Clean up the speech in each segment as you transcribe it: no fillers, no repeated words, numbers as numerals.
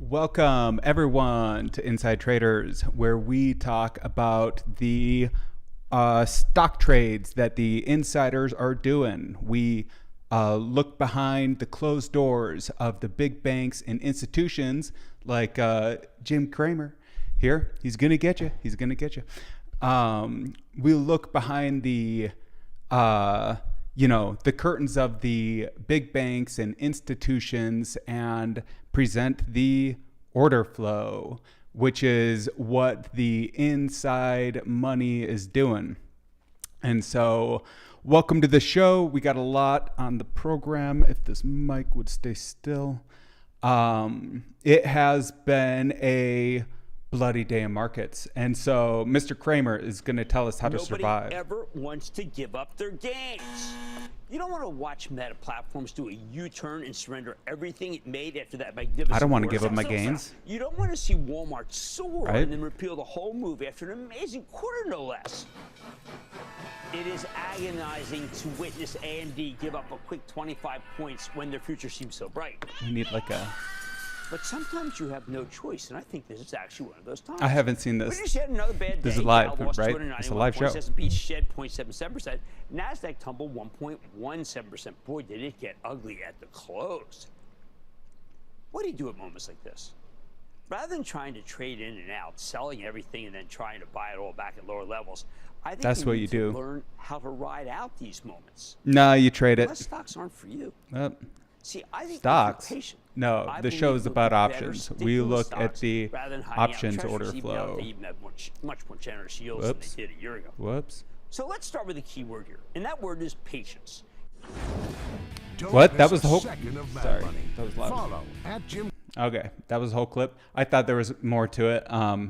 Welcome everyone to Inside Traders, where we talk about the stock trades that the insiders are doing. We look behind the closed doors of the big banks and institutions like Jim Cramer here. He's going to get you. He's going to get you. We look behind the the curtains of the big banks and institutions and present the order flow, which is what the inside money is doing. And so welcome to the show. We got a lot on the program. If this mic would stay still. It has been a bloody day in markets. And so Mr. Cramer is going to tell us how to survive. Nobody ever wants to give up their gains. You don't want to watch Meta platforms do a U-turn and surrender everything it made after that magnificent. I don't want to give up my gains. You don't want to see Walmart soar right? And then repeal the whole move after an amazing quarter, no less. It is agonizing to witness AMD give up a quick 25 points when their future seems so bright. We need like a... But sometimes you have no choice, and I think this is actually one of those times. I haven't seen this. We just had another bad day. This is live, Dow lost right? It's a live show. S&P shed 0.77%. NASDAQ tumbled 1.17%. Boy, did it get ugly at the close. What do you do at moments like this? Rather than trying to trade in and out, selling everything and then trying to buy it all back at lower levels, I think that's what you do. Learn how to ride out these moments. No, you trade it. Unless stocks aren't for you. See, I think stocks. patient. No, the show is about options. We look at the options order flow. They even have much more generous yields than they did a year ago. Whoops. So let's start with a key word here, and that word is patience. What? That was the whole... Sorry, that was loud. Follow at Jim. Okay, that was the whole clip. I thought there was more to it.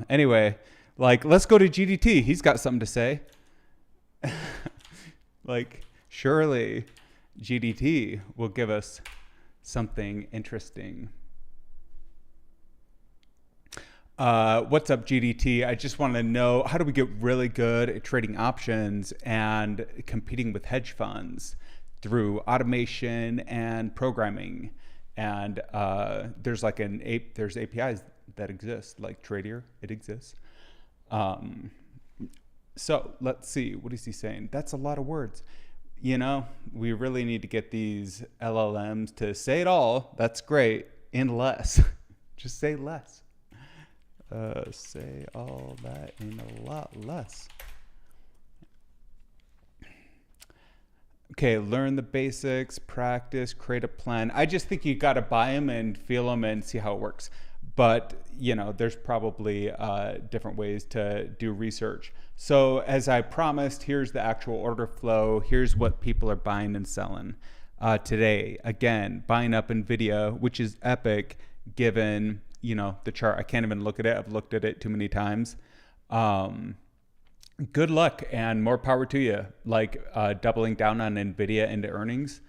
Anyway, let's go to GDT. He's got something to say. Surely GDT will give us something interesting. What's up, GDT? I just want to know, how do we get really good at trading options and competing with hedge funds through automation and programming? And there's there's APIs that exist, like Tradier, it exists. So let's see, what is he saying? That's a lot of words. We really need to get these LLMs to say it all. That's great. In less. Just say less. Say all that in a lot less. Okay, learn the basics, practice, create a plan. I just think you got to buy them and feel them and see how it works. But, there's probably different ways to do research. So as I promised, here's the actual order flow. Here's what people are buying and selling today. Again, buying up NVIDIA, which is epic given, the chart. I can't even look at it. I've looked at it too many times. Good luck and more power to you. Doubling down on NVIDIA into earnings.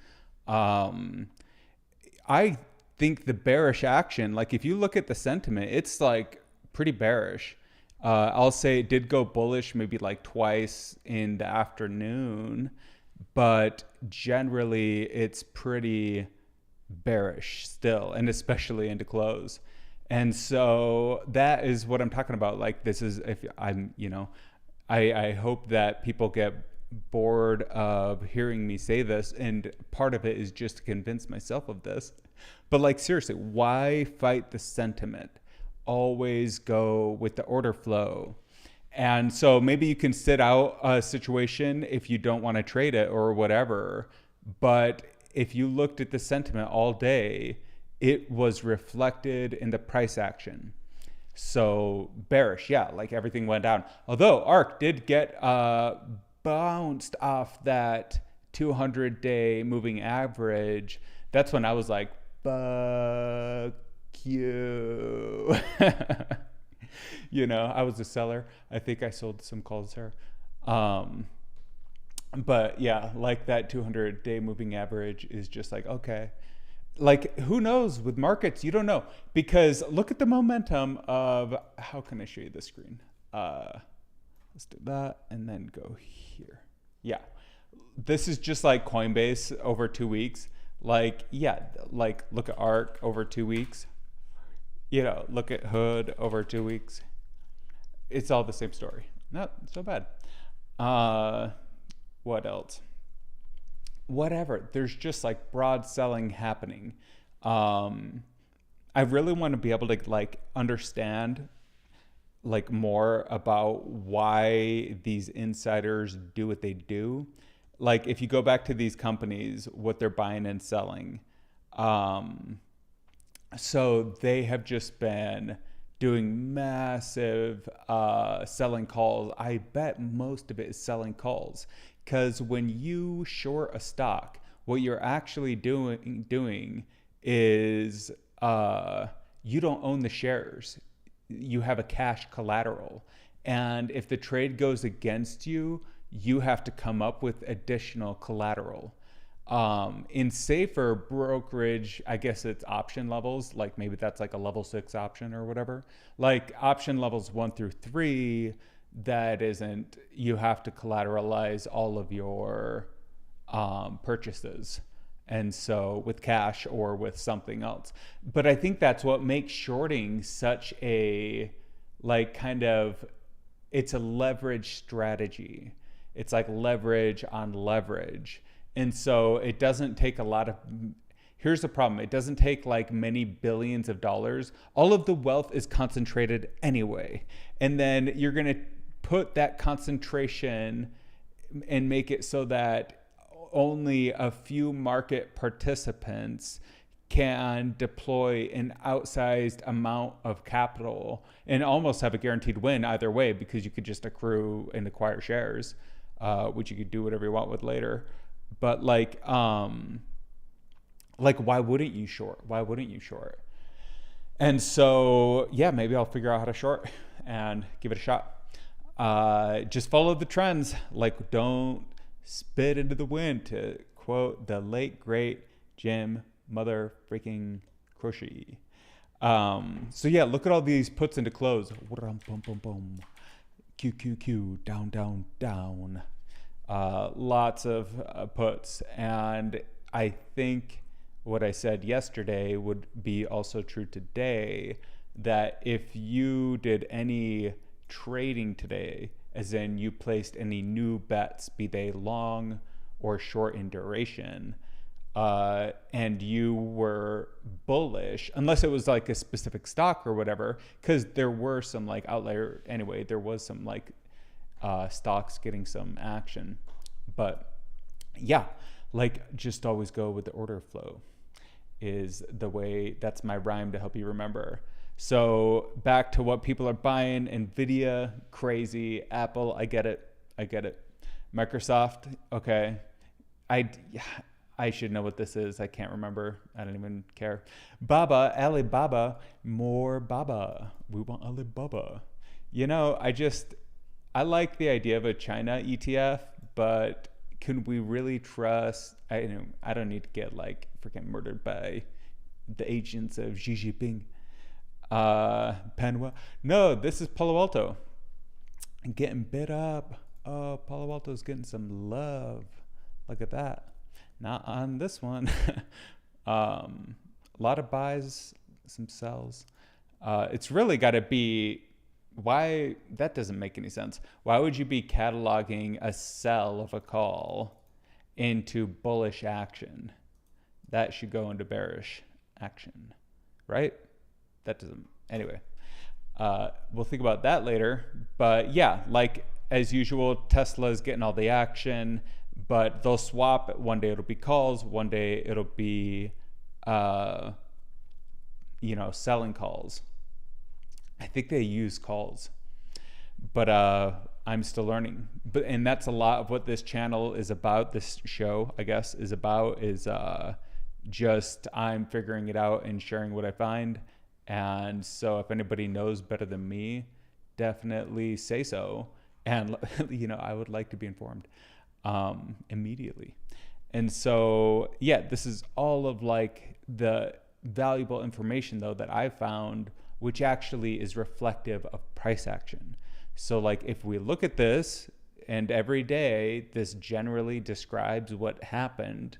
I think the bearish action, if you look at the sentiment, it's pretty bearish. I'll say it did go bullish maybe twice in the afternoon, but generally it's pretty bearish still, and especially into close. And so that is what I'm talking about. This is, if I'm, I hope that people get bored of hearing me say this, and part of it is just to convince myself of this. But seriously, why fight the sentiment? Always go with the order flow. And so maybe you can sit out a situation if you don't want to trade it or whatever. But if you looked at the sentiment all day, it was reflected in the price action. So bearish, yeah, everything went down. Although ARK did get bounced off that 200-day moving average. That's when I was like, fuck you. I was a seller. I think I sold some calls there. But yeah, that 200-day moving average is just okay. Who knows with markets? You don't know, because look at the momentum of, how can I show you the screen? Let's do that and then go here. Yeah. This is just Coinbase over 2 weeks. Look at ARK over 2 weeks. Look at Hood over 2 weeks. It's all the same story. Not so bad. What else? Whatever. There's just like broad selling happening. I really want to be able to like understand like more about why these insiders do what they do. Like if you go back to these companies, what they're buying and selling. So they have just been doing massive selling calls. I bet most of it is selling calls, because when you short a stock, what you're actually doing is you don't own the shares. You have a cash collateral. And if the trade goes against you, you have to come up with additional collateral. In safer brokerage, I guess it's option levels, like maybe that's like a level 6 option or whatever. Like option levels 1 through 3, that isn't, you have to collateralize all of your purchases. And so with cash or with something else. But I think that's what makes shorting such a, like, kind of, it's a leverage strategy. It's like leverage on leverage. And so it doesn't take a lot of, here's the problem. It doesn't take like many billions of dollars. All of the wealth is concentrated anyway. And then you're going to put that concentration and make it so that only a few market participants can deploy an outsized amount of capital and almost have a guaranteed win either way, because you could just accrue and acquire shares, which you could do whatever you want with later. But like why wouldn't you short? Why wouldn't you short? And so, yeah, maybe I'll figure out how to short and give it a shot. Just follow the trends. Like, don't spit into the wind, to quote the late great Jim mother freaking Croce. So yeah, look at all these puts into close. Q Q Q, down down down. Lots of puts, and I think what I said yesterday would be also true today, that if you did any trading today, as in you placed any new bets, be they long or short in duration, and you were bullish, unless it was like a specific stock or whatever, because there were some like outlier, anyway, there was some like stocks getting some action. But yeah, like just always go with the order flow is the way, that's my rhyme to help you remember. So back to what people are buying. Nvidia, crazy. Apple, I get it. Microsoft, okay. I should know what this is. I can't remember. I don't even care. Baba, Alibaba, more Baba. We want Alibaba. I like the idea of a China ETF, but can we really trust? I don't need to get like freaking murdered by the agents of Xi Jinping. Panwa. No, this is Palo Alto. Getting bid up. Oh, Palo Alto's getting some love. Look at that. Not on this one. A lot of buys, some sells. It's really got to be, why, that doesn't make any sense. Why would you be cataloging a sell of a call into bullish action? That should go into bearish action, right? That doesn't, anyway. We'll think about that later. But yeah, like as usual, Tesla's getting all the action, but they'll swap. One day it'll be calls, one day it'll be, selling calls. I think they use calls, but I'm still learning. And that's a lot of what this channel is about. This show, I guess, is about, is just I'm figuring it out and sharing what I find. And so if anybody knows better than me, definitely say so. And, I would like to be informed immediately. And so, yeah, this is all of like the valuable information though that I found, which actually is reflective of price action. So like if we look at this, and every day this generally describes what happened,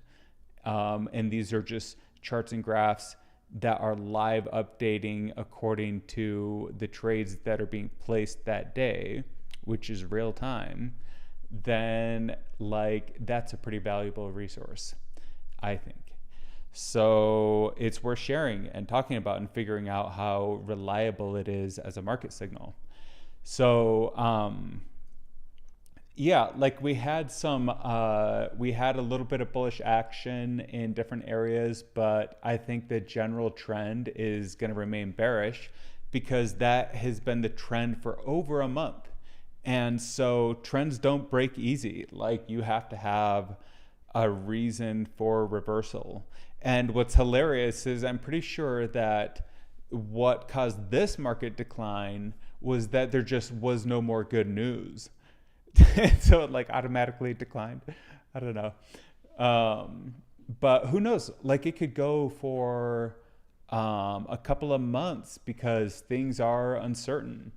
and these are just charts and graphs that are live updating according to the trades that are being placed that day, which is real time, then like that's a pretty valuable resource, I think. So it's worth sharing and talking about and figuring out how reliable it is as a market signal. So yeah, like we had a little bit of bullish action in different areas, but I think the general trend is going to remain bearish because that has been the trend for over a month. And so trends don't break easy. Like you have to have a reason for reversal. And what's hilarious is I'm pretty sure that what caused this market decline was that there just was no more good news. So it like automatically declined. I don't know. But who knows? Like it could go for a couple of months because things are uncertain.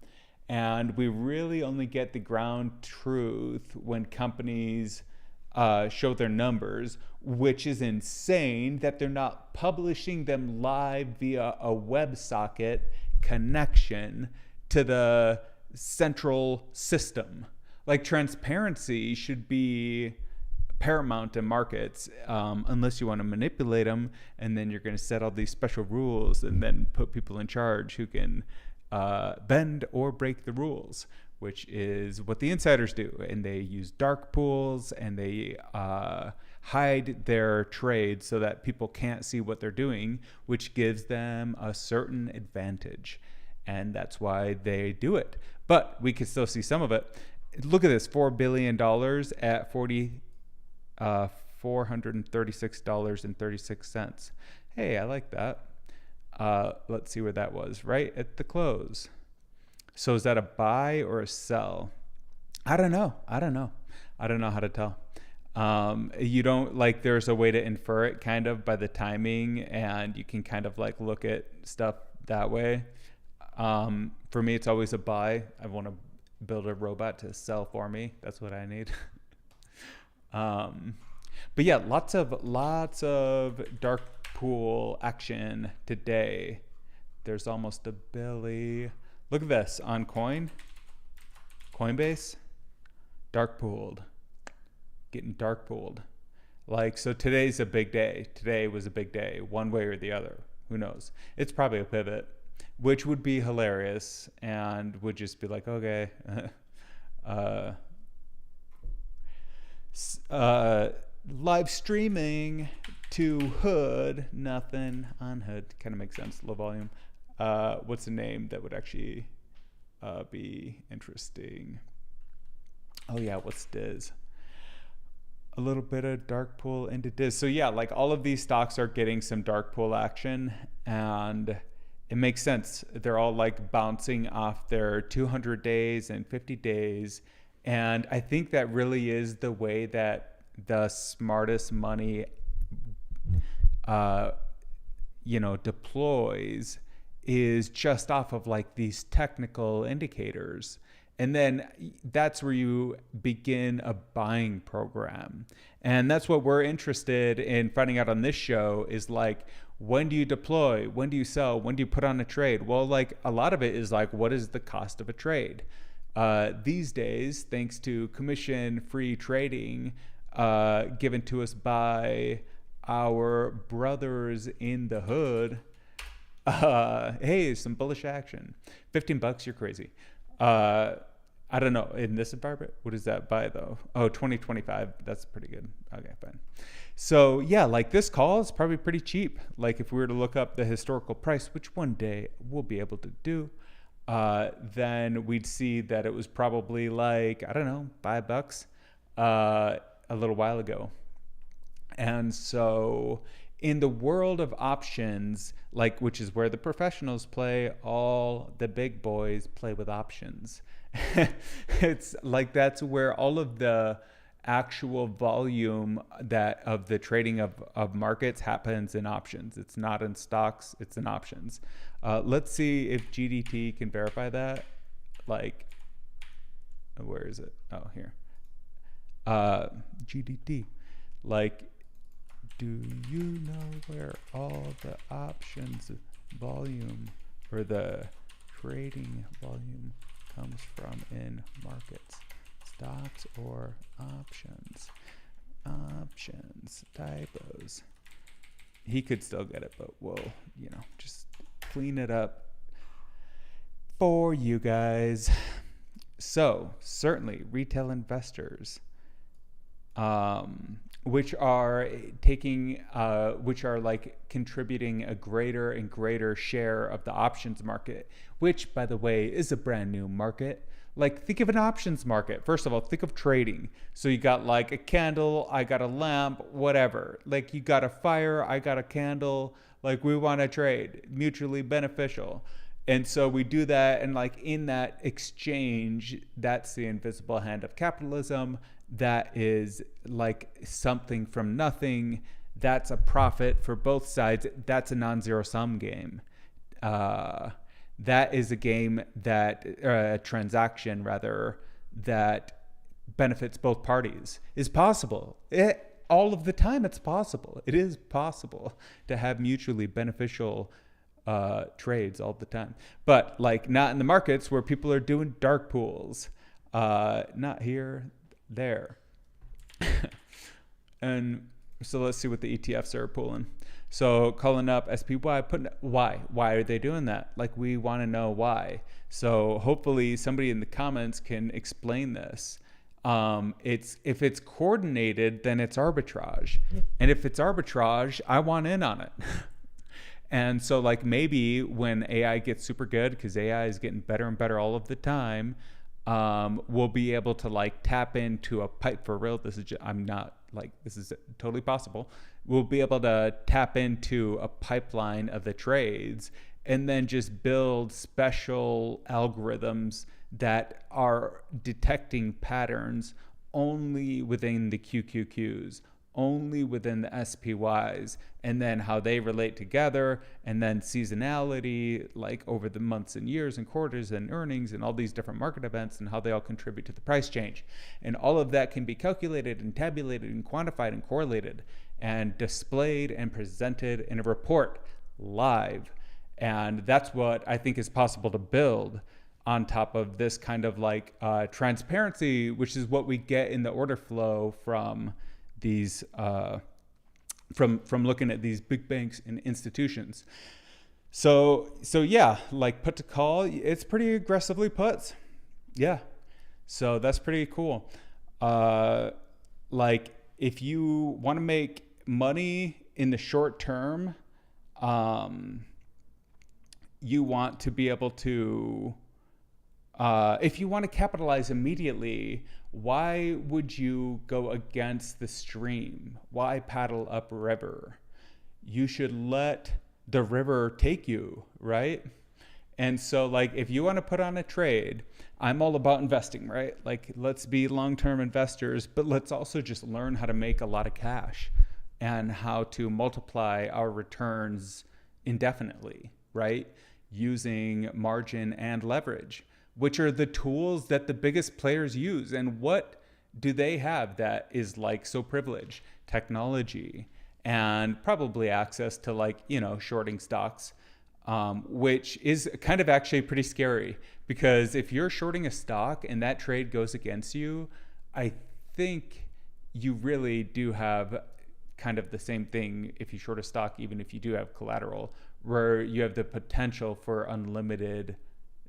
And we really only get the ground truth when companies show their numbers, which is insane that they're not publishing them live via a WebSocket connection to the central system. Like transparency should be paramount in markets, unless you want to manipulate them, and then you're going to set all these special rules and then put people in charge who can bend or break the rules, which is what the insiders do. And they use dark pools and they hide their trades so that people can't see what they're doing, which gives them a certain advantage. And that's why they do it. But we can still see some of it. Look at this, $4 billion at $436.36. Hey, I like that. Let's see where that was, right at the close. So is that a buy or a sell? I don't know. I don't know how to tell. You don't like, there's a way to infer it kind of by the timing, and you can kind of like look at stuff that way. For me, it's always a buy. I want to build a robot to sell for me. That's what I need. But yeah, lots of dark pool action today. There's almost a billy. Look at this on Coinbase, dark pooled, getting dark pooled. Like, so today's a big day. Today was a big day, one way or the other. Who knows? It's probably a pivot, which would be hilarious and would just be like, okay, live streaming to Hood, nothing on Hood. Kind of makes sense, low volume. What's a name that would actually be interesting? Oh yeah, what's Diz? A little bit of dark pool into Diz. So yeah, like all of these stocks are getting some dark pool action, and it makes sense. They're all like bouncing off their 200 days and 50 days. And I think that really is the way that the smartest money, deploys, is just off of like these technical indicators. And then that's where you begin a buying program. And that's what we're interested in finding out on this show is like, when do you deploy? When do you sell? When do you put on a trade? Well, like a lot of it is like, what is the cost of a trade? These days, thanks to commission-free trading given to us by our brothers in the hood, hey, some bullish action. $15, you're crazy. I don't know. In this environment, what is that buy though? Oh, 2025. That's pretty good. Okay, fine. So yeah, like this call is probably pretty cheap. Like if we were to look up the historical price, which one day we'll be able to do, then we'd see that it was probably like, I don't know, $5 a little while ago. And so in the world of options, like, which is where the professionals play, all the big boys play with options. It's like, that's where all of the actual volume that of the trading of markets happens in options. It's not in stocks, it's in options. Let's see if GDT can verify that. Like, where is it? Oh, here. GDT. Like, Do you know where all the options volume or the trading volume comes from in markets? Stocks or options? Options, typos. He could still get it, but we'll, just clean it up for you guys. So, certainly, retail investors, which are like contributing a greater and greater share of the options market, which, by the way, is a brand new market. Like, think of an options market. First of all, think of trading. So you got like a candle, I got a lamp, whatever. Like, you got a fire, I got a candle. Like, we want to trade, mutually beneficial. And so we do that, and like in that exchange, that's the invisible hand of capitalism. That is like something from nothing. That's a profit for both sides. That's a non-zero sum game. That is a game that, a transaction rather, that benefits both parties. Is possible. All of the time it's possible. It is possible to have mutually beneficial trades all the time. But like not in the markets where people are doing dark pools. Not here, there. And so let's see what the ETFs are pulling. So calling up SPY, putting why are they doing that? Like, we want to know why. So hopefully somebody in the comments can explain this. If it's coordinated, then it's arbitrage, and if it's arbitrage, I want in on it. And so like maybe when AI gets super good, because AI is getting better and better all of the time, we'll be able to like tap into a pipe for real. This is totally possible. We'll be able to tap into a pipeline of the trades and then just build special algorithms that are detecting patterns only within the QQQs, only within the SPYs, and then how they relate together, and then seasonality, like over the months and years and quarters and earnings and all these different market events and how they all contribute to the price change. And all of that can be calculated and tabulated and quantified and correlated and displayed and presented in a report live. And that's what I think is possible to build on top of this kind of like transparency, which is what we get in the order flow from these from looking at these big banks and institutions. So yeah, like put to call, it's pretty aggressively put. Yeah. So that's pretty cool. Like if you want to make money in the short term, you want to be able to, if you want to capitalize immediately, why would you go against the stream? Why paddle upriver? You should let the river take you, right? And so like if you want to put on a trade, I'm all about investing, right? Like let's be long-term investors, but let's also just learn how to make a lot of cash and how to multiply our returns indefinitely, right? Using margin and leverage, which are the tools that the biggest players use. And what do they have that is like so privileged? Technology and probably access to like, shorting stocks, which is kind of actually pretty scary, because if you're shorting a stock and that trade goes against you, I think you really do have kind of the same thing if you short a stock, even if you do have collateral, where you have the potential for unlimited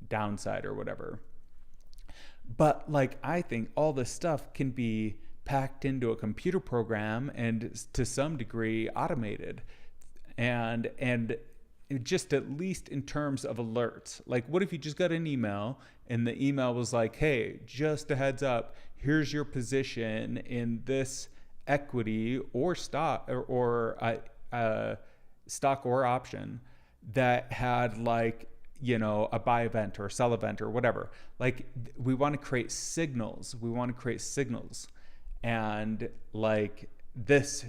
downside or whatever. But like I think all this stuff can be packed into a computer program and to some degree automated, and just at least in terms of alerts. Like what if you just got an email and the email was like, hey, just a heads up, here's your position in this equity or stock or stock or option that had like a buy event or sell event or whatever. Like we want to create signals. And like this,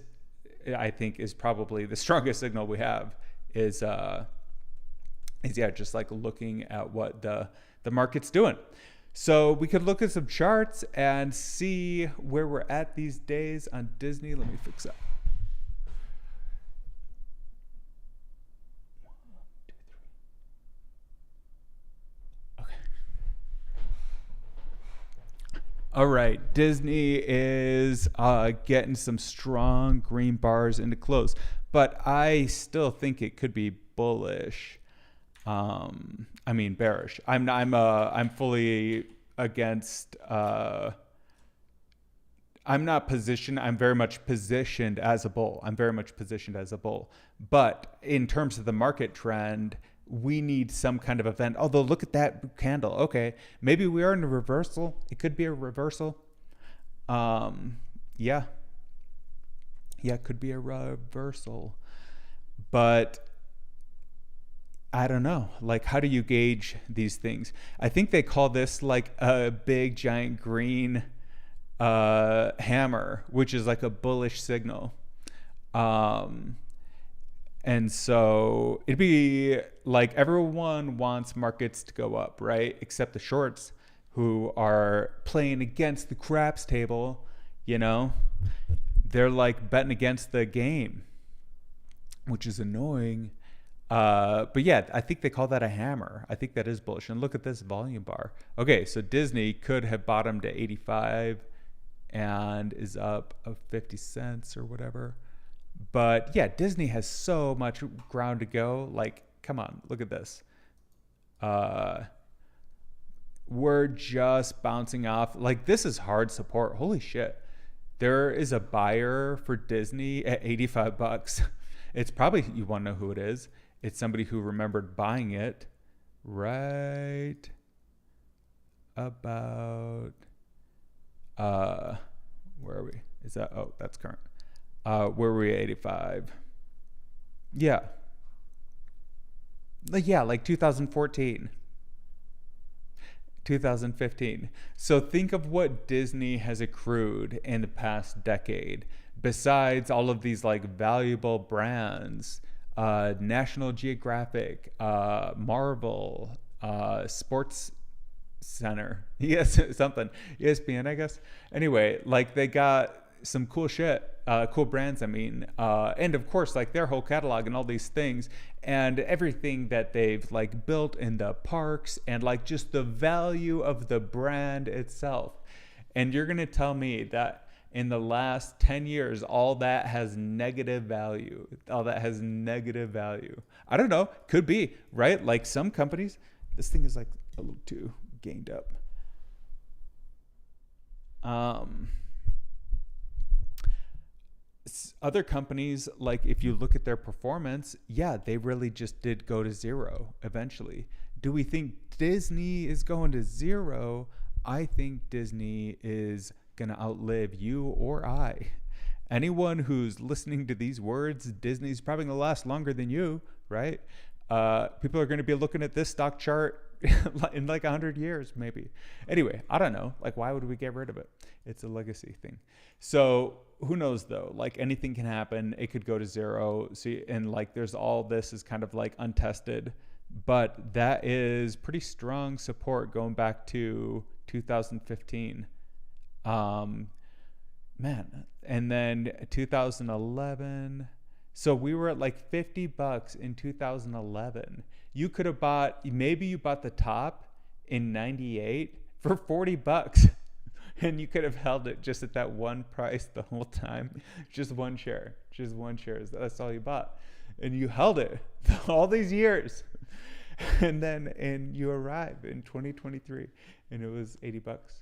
I think, is probably the strongest signal we have is just like looking at what the market's doing. So we could look at some charts and see where we're at these days on Disney. Let me fix that. All right, Disney is getting some strong green bars into close, but I still think it could be bullish. I mean bearish. I'm fully against. I'm not positioned. I'm very much positioned as a bull. I'm very much positioned as a bull. But in terms of the market trend, we need some kind of event. Although, look at that candle. Okay, maybe we are in a reversal. It could be a reversal. Yeah, yeah, it could be a reversal. But I don't know. Like, how do you gauge these things? I think they call this like a big giant green hammer, which is like a bullish signal. Um, and so it'd be like everyone wants markets to go up, right? Except the shorts who are playing against the craps table, you know? They're like betting against the game, which is annoying. But yeah, I think they call that a hammer. I think that is bullish. And look at this volume bar. Okay, so Disney could have bottomed at 85 and is up of 50 cents or whatever. But yeah, Disney has so much ground to go. Like, come on, look at this. We're just bouncing off. Like, this is hard support. Holy shit. There is a buyer for Disney at 85 bucks. It's probably, you want to know who it is. It's somebody who remembered buying it right about, where are we? Is that, oh, that's current. Where were we at 85? Yeah. Yeah, like 2014. 2015. So think of what Disney has accrued in the past decade, besides all of these like valuable brands, National Geographic, Marvel, Sports Center, yes, something, ESPN, I guess. Anyway, like they got some cool shit, cool brands. I mean, and of course, like their whole catalog and all these things, and everything that they've like built in the parks, and like just the value of the brand itself. And you're gonna tell me that in the last 10 years, all that has negative value. All that has negative value. I don't know. Could be, right? Like some companies, this thing is like a little too gained up. Other companies, like if you look at their performance, yeah, they really just did go to zero eventually. Do we think Disney is going to zero? I think Disney is going to outlive you or I. Anyone who's listening to these words, Disney's probably going to last longer than you, right? People are going to be looking at this stock chart in like 100 years, maybe. Anyway, I don't know. Like, why would we get rid of it? It's a legacy thing. So who knows though? Like anything can happen. It could go to zero. See, and like there's all this is kind of like untested, but that is pretty strong support going back to 2015. Man, and then 2011. So we were at like 50 bucks in 2011. You could have bought, maybe you bought the top in 98 for 40 bucks. And you could have held it just at that one price the whole time. Just one share. Just one share. That's all you bought. And you held it all these years. And you arrive in 2023 and it was 80 bucks.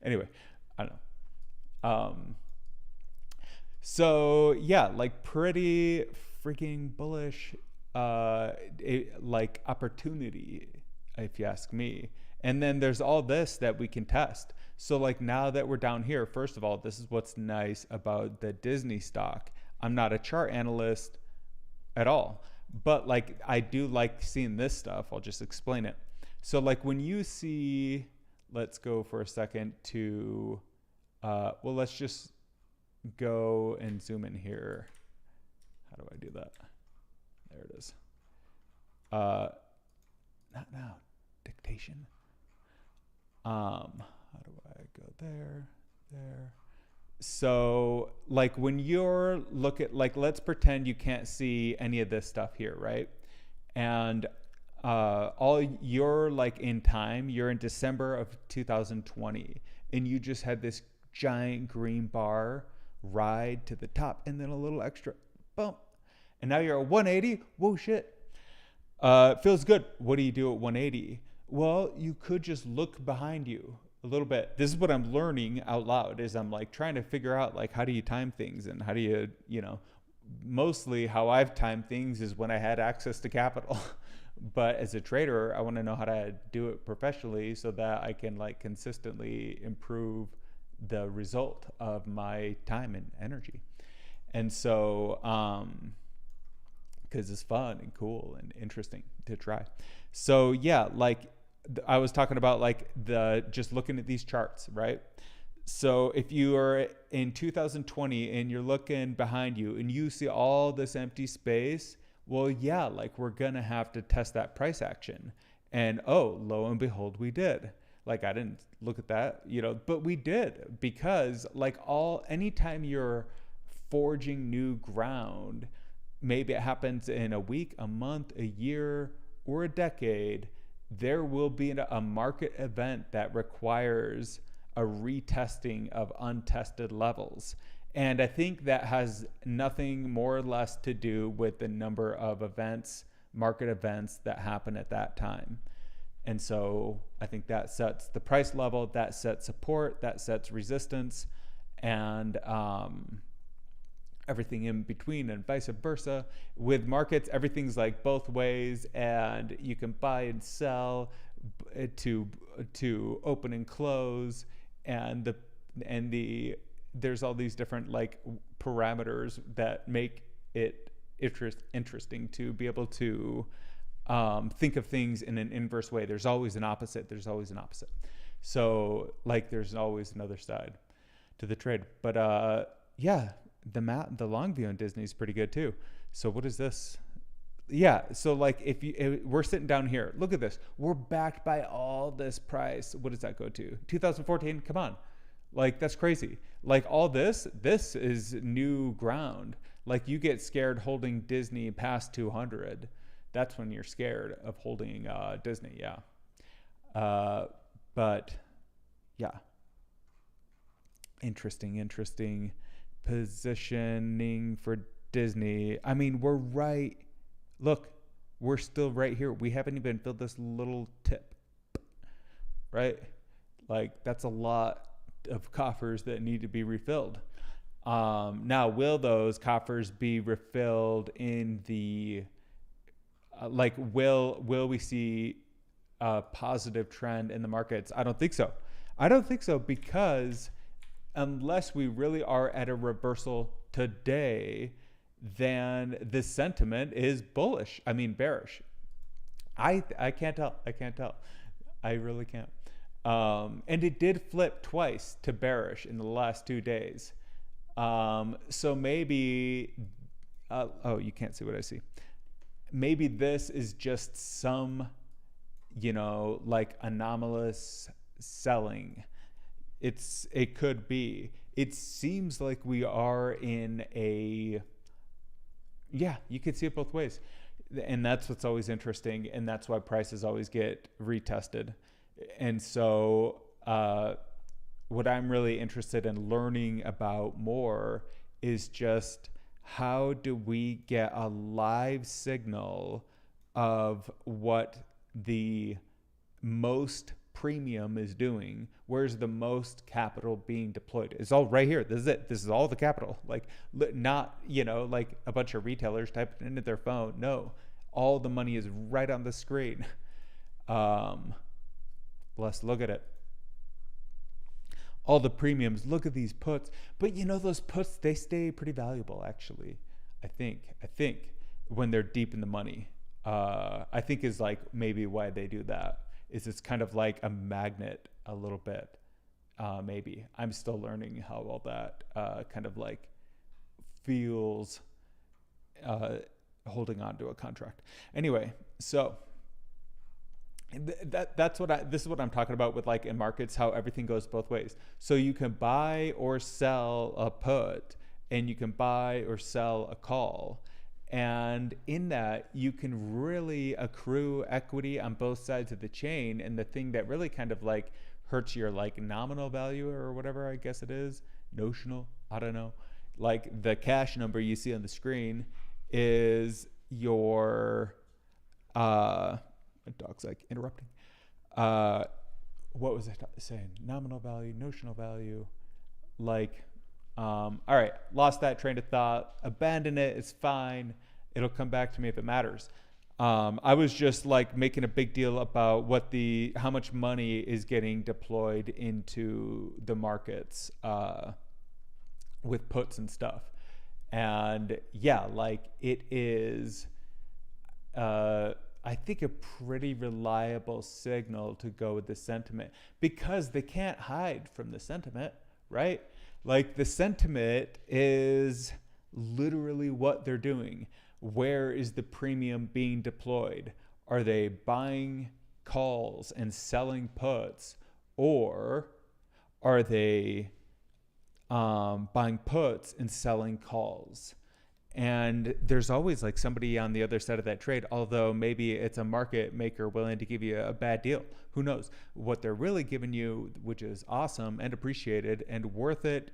Anyway, I don't know. So yeah, like pretty freaking bullish, like opportunity, if you ask me. And then there's all this that we can test. So like now that we're down here, first of all, this is what's nice about the Disney stock. I'm not a chart analyst at all, but like I do like seeing this stuff. I'll just explain it. So like when you see, let's go for a second to, well, let's just go and zoom in here. How do I do that? There it is. Not now, dictation. How do I go there? So like when you're like, let's pretend you can't see any of this stuff here, right? And all you're like in time, you're in December of 2020. and you just had this giant green bar ride to the top and then a little extra bump. And now you're at 180. Whoa, shit. Feels good. What do you do at 180? Well, you could just look behind you a little bit. This is what I'm learning out loud, is I'm like trying to figure out like, how do you time things, and how do you, mostly how I've timed things is when I had access to capital. But as a trader, I want to know how to do it professionally so that I can like consistently improve the result of my time and energy. And so, because it's fun and cool and interesting to try. So yeah, like I was talking about, like just looking at these charts, right? So if you are in 2020 and you're looking behind you and you see all this empty space, well, yeah, like we're going to have to test that price action. And oh, lo and behold, we did. Like I didn't look at that, but we did, because like anytime you're forging new ground, maybe it happens in a week, a month, a year, or a decade, there will be a market event that requires a retesting of untested levels. And I think that has nothing more or less to do with the number of events, market events that happen at that time. And so I think that sets the price level, that sets support, that sets resistance, and everything in between, and vice versa. With markets, everything's like both ways, and you can buy and sell to open and close, and there's all these different like parameters that make it interesting to be able to think of things in an inverse way. There's always an opposite. So like there's always another side to the trade. But yeah, the long view on Disney is pretty good too. So what is this? Yeah, so like if we're sitting down here, look at this. We're backed by all this price. What does that go to? 2014. Come on. Like that's crazy. Like all this is new ground. Like you get scared holding Disney past 200. That's when you're scared of holding Disney. Yeah. But yeah. Interesting positioning for Disney. I mean, we're right. Look, we're still right here. We haven't even filled this little tip, right? Like that's a lot of coffers that need to be refilled. Now, will those coffers be refilled in the will we see a positive trend in the markets? I don't think so. Because unless we really are at a reversal today, then the sentiment is bearish. I can't tell. I really can't. And it did flip twice to bearish in the last 2 days. So maybe, you can't see what I see. Maybe this is just some, like anomalous selling. It could be. It seems like we are in you could see it both ways. And that's what's always interesting. And that's why prices always get retested. And so what I'm really interested in learning about more is just how do we get a live signal of what the most premium is doing? Where's the most capital being deployed? It's all right here. This is it. This is all the capital. Like not, like a bunch of retailers typing into their phone. No, all the money is right on the screen. Let's look at it. All the premiums, look at these puts. But those puts, they stay pretty valuable actually. I think when they're deep in the money, I think is like maybe why they do that. Is it's kind of like a magnet a little bit. Maybe I'm still learning how all that kind of like feels holding on to a contract. Anyway, so this is what I'm talking about with like in markets, how everything goes both ways. So you can buy or sell a put, and you can buy or sell a call. And in that, you can really accrue equity on both sides of the chain. And the thing that really kind of like hurts your like nominal value or whatever, I guess it is. Notional, I don't know. Like the cash number you see on the screen is your my dog's like interrupting. What was I saying? Nominal value, notional value. Like, all right, lost that train of thought. Abandon it. It's fine. It'll come back to me if it matters. I was just like making a big deal about how much money is getting deployed into the markets with puts and stuff. And yeah, like it is, I think, a pretty reliable signal to go with the sentiment, because they can't hide from the sentiment, right? Like the sentiment is literally what they're doing. Where is the premium being deployed? Are they buying calls and selling puts, or are they buying puts and selling calls? And there's always like somebody on the other side of that trade, although maybe it's a market maker willing to give you a bad deal. Who knows? What they're really giving you, which is awesome and appreciated and worth it,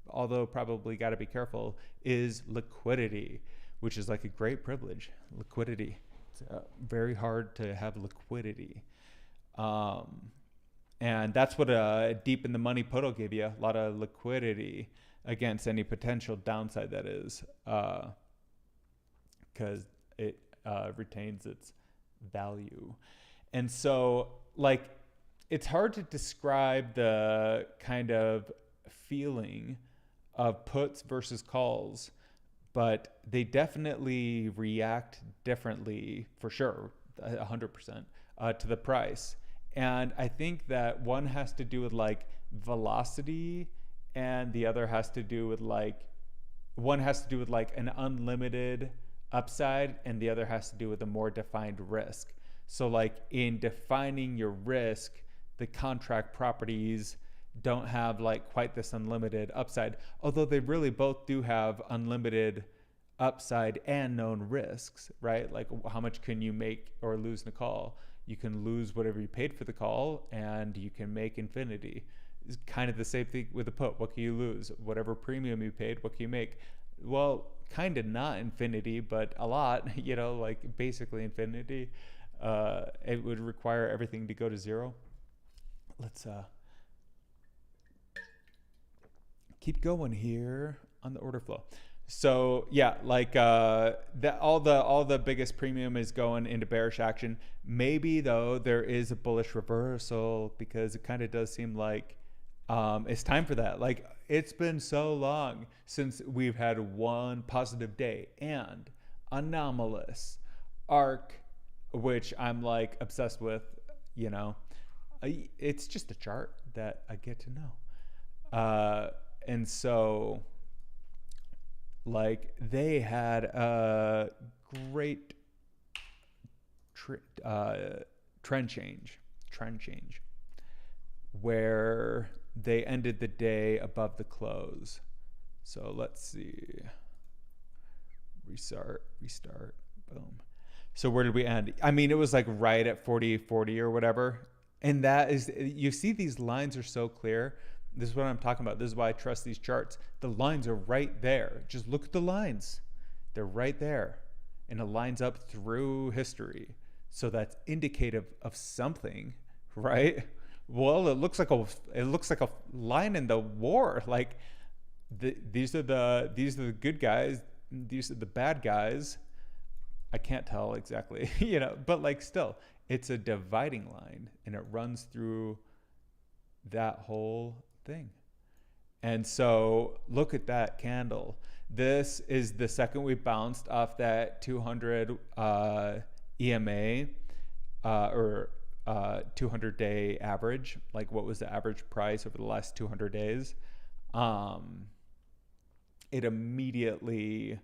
although probably got to be careful, is liquidity, which is like a great privilege. Liquidity. It's very hard to have liquidity. And that's what a deep in the money put will give you, a lot of liquidity against any potential downside, that is, because it retains its value. And so like it's hard to describe the kind of feeling of puts versus calls, but they definitely react differently, for sure, 100%, to the price. And I think that one has to do with like velocity, and the other has to do with like, one has to do with like an unlimited upside, and the other has to do with a more defined risk. So like in defining your risk, the contract properties don't have like quite this unlimited upside, although they really both do have unlimited upside and known risks, right? Like how much can you make or lose in a call? You can lose whatever you paid for the call, and you can make infinity. It's kind of the same thing with a put. What can you lose? Whatever premium you paid, what can you make? Well, kind of not infinity, but a lot, you know, like basically infinity. It would require everything to go to zero. Let's keep going here on the order flow. So yeah, like that, all the biggest premium is going into bearish action. Maybe though there is a bullish reversal, because it kind of does seem like it's time for that. Like it's been so long since we've had one positive day and anomalous arc, which I'm like obsessed with. You know, it's just a chart that I get to know, and so. Like they had a great trend change, where they ended the day above the close. So let's see. Restart, boom. So where did we end? I mean, it was like right at 40 or whatever. And that is, you see these lines are so clear. This is what I'm talking about. This is why I trust these charts. The lines are right there. Just look at the lines. They're right there. And it lines up through history. So that's indicative of something, right? Well, it looks like a line in the war. Like these are the good guys. These are the bad guys. I can't tell exactly, you know, but like still, it's a dividing line, and it runs through that whole thing. And so look at that candle. This is the second we bounced off that 200 EMA or 200-day average. Like what was the average price over the last 200 days? It immediately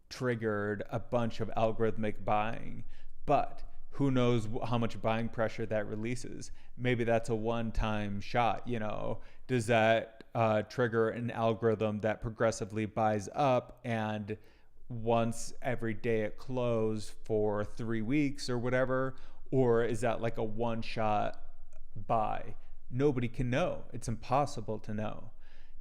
triggered a bunch of algorithmic buying, but who knows how much buying pressure that releases. Maybe that's a one-time shot, you know. Does that trigger an algorithm that progressively buys up, and once every day at close for 3 weeks or whatever? Or is that like a one-shot buy? nobody can know. It's impossible to know.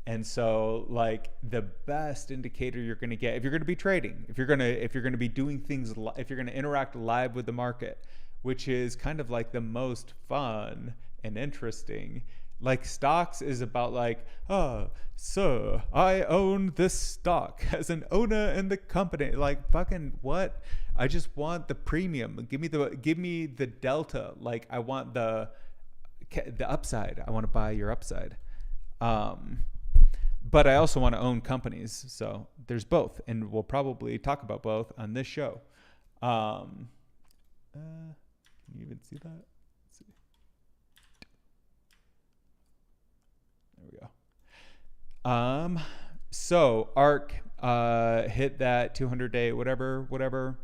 And so like the best indicator you're going to get if you're going to be trading, if you're going to be doing things, if you're going to interact live with the market, which is kind of like the most fun and interesting. Like stocks is about like, oh, sir, I own this stock as an owner in the company. Like fucking what? I just want the premium. Give me the delta. Like I want the upside. I want to buy your upside. Um, but I also want to own companies. So there's both, and we'll probably talk about both on this show. Can you even see that? Let's see. There we go. So ARK hit that 200-day whatever,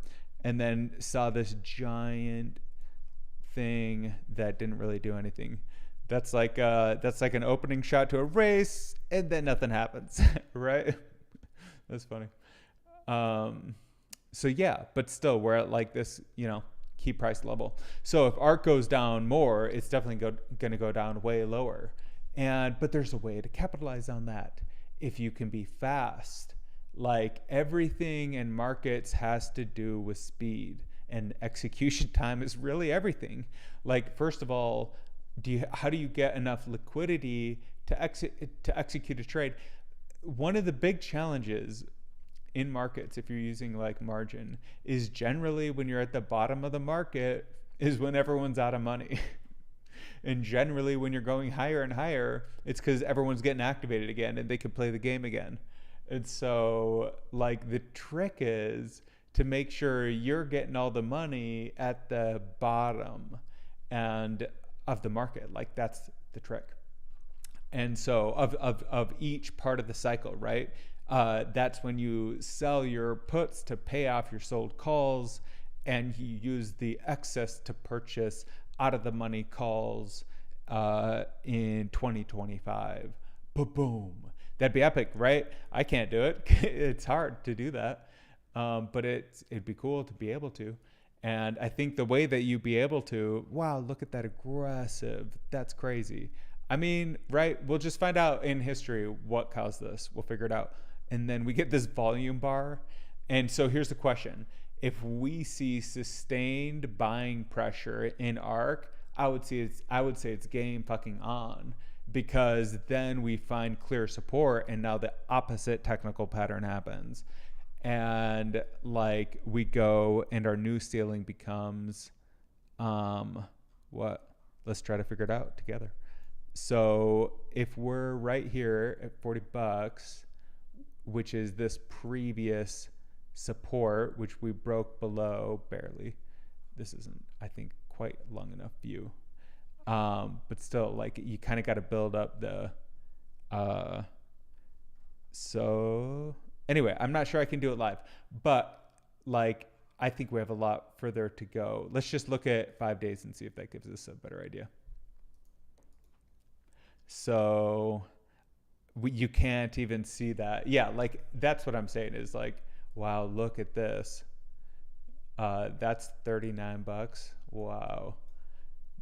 and then saw this giant thing that didn't really do anything. That's like an opening shot to a race, and then nothing happens, right? That's funny. So yeah, but still, we're at like this, key price level. So if ARK goes down more, it's definitely going to go down way lower. But there's a way to capitalize on that if you can be fast. Like everything in markets has to do with speed, and execution time is really everything. Like first of all, how do you get enough liquidity to execute a trade? One of the big challenges in markets, if you're using like margin, is generally when you're at the bottom of the market is when everyone's out of money. And generally when you're going higher and higher, it's because everyone's getting activated again and they can play the game again. And so like the trick is to make sure you're getting all the money at the bottom and of the market. Like that's the trick. And so of each part of the cycle, right? That's when you sell your puts to pay off your sold calls, and you use the excess to purchase out of the money calls in 2025. Boom. That'd be epic, right? I can't do it. It's hard to do that. But it'd be cool to be able to. And I think the way that you be able to, wow, look at that aggressive. That's crazy. I mean, right? We'll just find out in history what caused this. We'll figure it out. And then we get this volume bar. And so here's the question. If we see sustained buying pressure in ARK, I would say it's game fucking on, because then we find clear support and now the opposite technical pattern happens. And like we go and our new ceiling becomes what? Let's try to figure it out together. So if we're right here at $40, which is this previous support, which we broke below barely. This isn't, I think, quite long enough view. But still, like, you kind of got to build up the, so anyway, I'm not sure I can do it live, but like, I think we have a lot further to go. Let's just look at 5 days and see if that gives us a better idea. So you can't even see that. Yeah, like that's what I'm saying is like, wow, look at this. That's $39. Wow.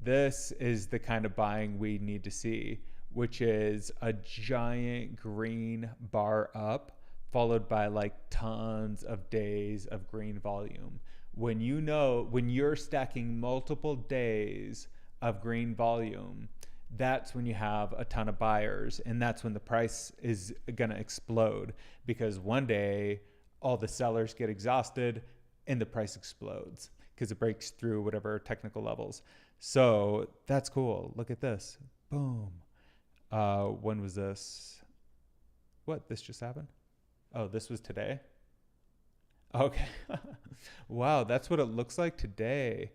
This is the kind of buying we need to see, which is a giant green bar up followed by like tons of days of green volume. When you're stacking multiple days of green volume, that's when you have a ton of buyers, and that's when the price is going to explode, because one day all the sellers get exhausted and the price explodes because it breaks through whatever technical levels. So that's cool. Look at this. Boom. When was this? What? This just happened? Oh, this was today? Okay. Wow, that's what it looks like today.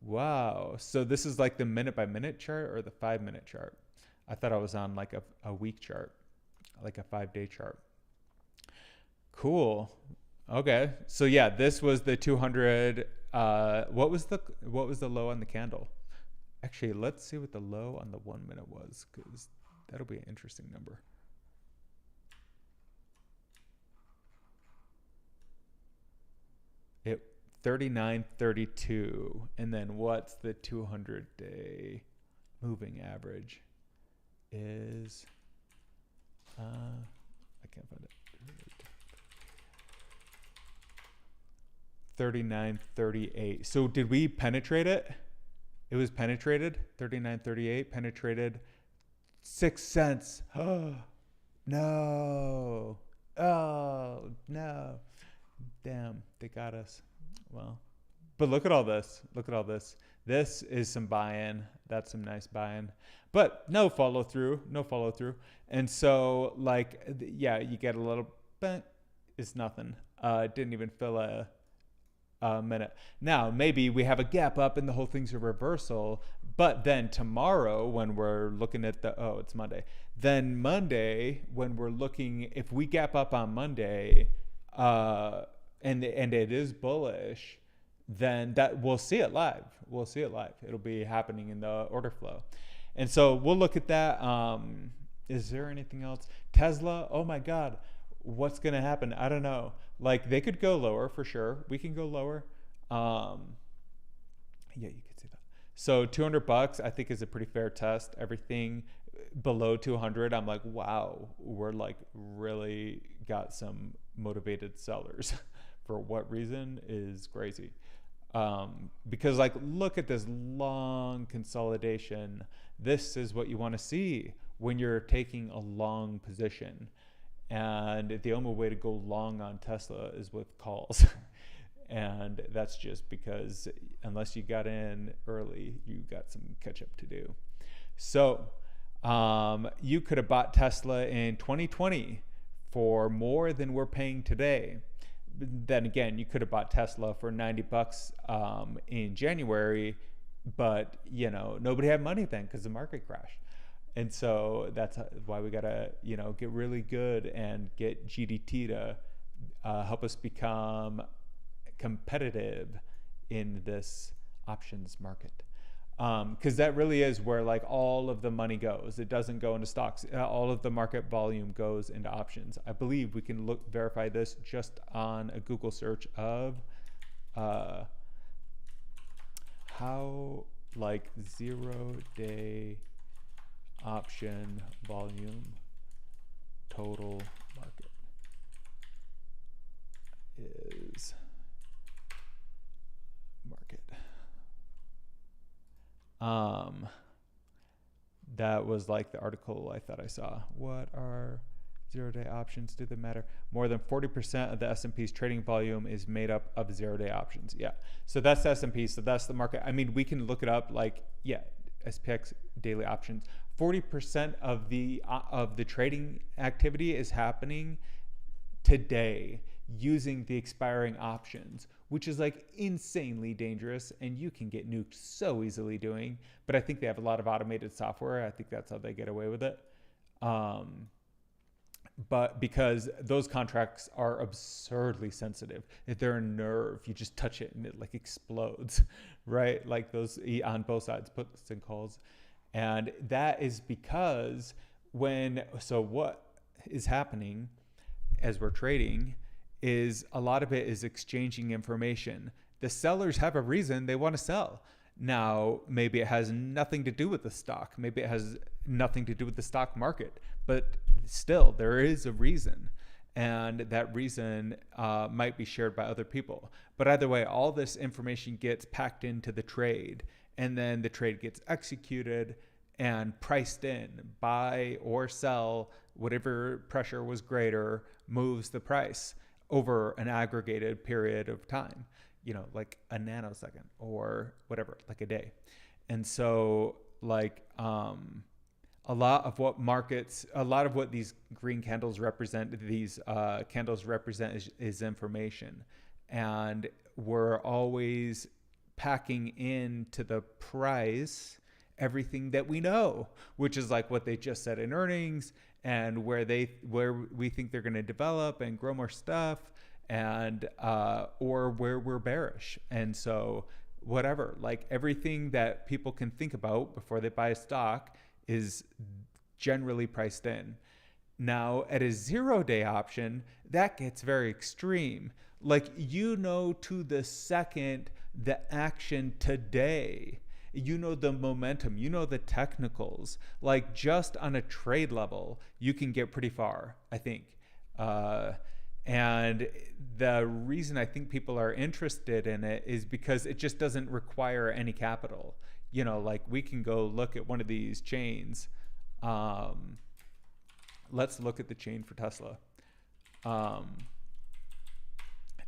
Wow. So this is like the minute by minute chart or the 5-minute chart? I thought I was on like a week chart, like a 5-day chart. Cool. Okay. So yeah, this was the 200. What was the low on the candle? Actually, let's see what the low on the 1 minute was, because that'll be an interesting number. It 39.32, and then what's the 200-day moving average? is, I can't find it. 39.38. So did we penetrate it? It was penetrated. 39.38 penetrated 6 cents. Oh no. Oh no. Damn, they got us. Well, but look at all this. Look at all this. This is some buy-in. That's some nice buy-in. But no follow through. No follow through. And so like, yeah, you get a little bit. It's nothing. Didn't even fill a minute. Now, maybe we have a gap up and the whole thing's a reversal. But then tomorrow when we're looking at it's Monday. Then Monday when we're looking, if we gap up on Monday, and it is bullish, then that we'll see it live. We'll see it live. It'll be happening in the order flow. And so we'll look at that. Is there anything else? Tesla, oh my God, what's going to happen? I don't know. Like they could go lower for sure. We can go lower. Yeah, you could see that. So $200 I think is a pretty fair test. Everything below 200, I'm like, wow, we're like really got some motivated sellers. For what reason is crazy. Because like, look at this long consolidation. This is what you want to see when you're taking a long position. And the only way to go long on Tesla is with calls. And that's just because unless you got in early, you got some catch up to do. So you could have bought Tesla in 2020 for more than we're paying today. Then again, you could have bought Tesla for $90 in January, but you know, nobody had money then because the market crashed. And so that's why we gotta, you know, get really good and get GDT to help us become competitive in this options market. Because that really is where like all of the money goes. It doesn't go into stocks. All of the market volume goes into options. I believe we can verify this just on a Google search of how like 0-day option volume total market is market. That was like the article I thought I saw. What are 0-day options? Do they matter? More than 40% of the S&P's trading volume is made up of 0-day options. Yeah. So that's the S&P. So that's the market. I mean, we can look it up like, yeah, SPX daily options. 40% of the trading activity is happening today using the expiring options, which is like insanely dangerous and you can get nuked so easily doing. But I think they have a lot of automated software. I think that's how they get away with it. But because those contracts are absurdly sensitive, if they're a nerve, you just touch it and it like explodes, right? Like those on both sides, puts and calls. And that is because what is happening as we're trading is a lot of it is exchanging information. The sellers have a reason they want to sell. Now, maybe it has nothing to do with the stock. Maybe it has nothing to do with the stock market, but still there is a reason. And that reason might be shared by other people. But either way, all this information gets packed into the trade, and then the trade gets executed and priced in. Buy or sell, whatever pressure was greater, moves the price over an aggregated period of time, you know, like a nanosecond or whatever, like a day. And so like a lot of what these green candles represent, is information. And we're always packing into the price everything that we know, which is like what they just said in earnings and where we think they're going to develop and grow more stuff, and or where we're bearish. And so whatever, like everything that people can think about before they buy a stock is generally priced in. Now at a 0-day option, that gets very extreme. Like, you know, to the second the action today. you know the momentum, you know the technicals. Like just on a trade level, you can get pretty far, I think. And the reason I think people are interested in it is because it just doesn't require any capital. Like we can go look at one of these chains. Let's look at the chain for Tesla.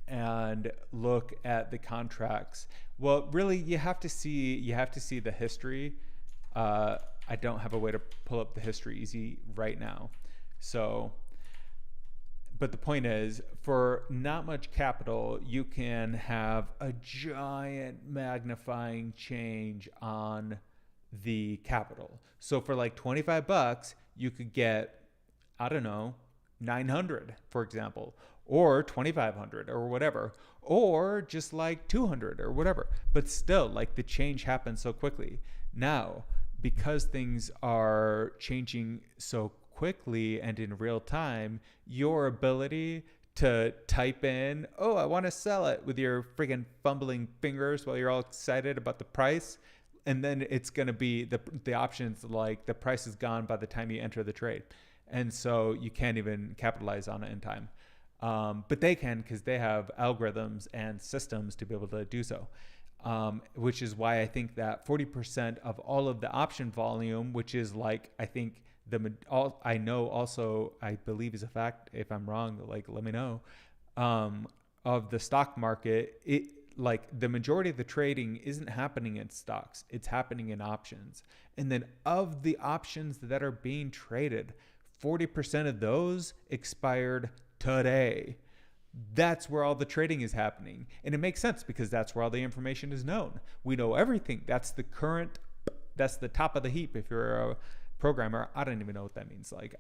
And look at the contracts. Well, really, you have to see the history. I don't have a way to pull up the history easy right now. So, but the point is, for not much capital, you can have a giant magnifying change on the capital. So for like $25, you could get, I don't know, 900, for example, or 2,500 or whatever, or just like 200 or whatever. But still, like the change happens so quickly. Now, because things are changing so quickly and in real time, your ability to type in, oh, I want to sell it with your friggin' fumbling fingers while you're all excited about the price. And then it's going to be the options like the price is gone by the time you enter the trade. And so you can't even capitalize on it in time. But they can, because they have algorithms and systems to be able to do so. Which is why I think that 40% of all of the option volume, which is like, I think I know also, I believe is a fact, if I'm wrong, like let me know, of the stock market, like the majority of the trading isn't happening in stocks, it's happening in options. And then of the options that are being traded, 40% of those expired today. That's where all the trading is happening. And it makes sense because that's where all the information is known. We know everything. That's the top of the heap. If you're a programmer, I don't even know what that means. Like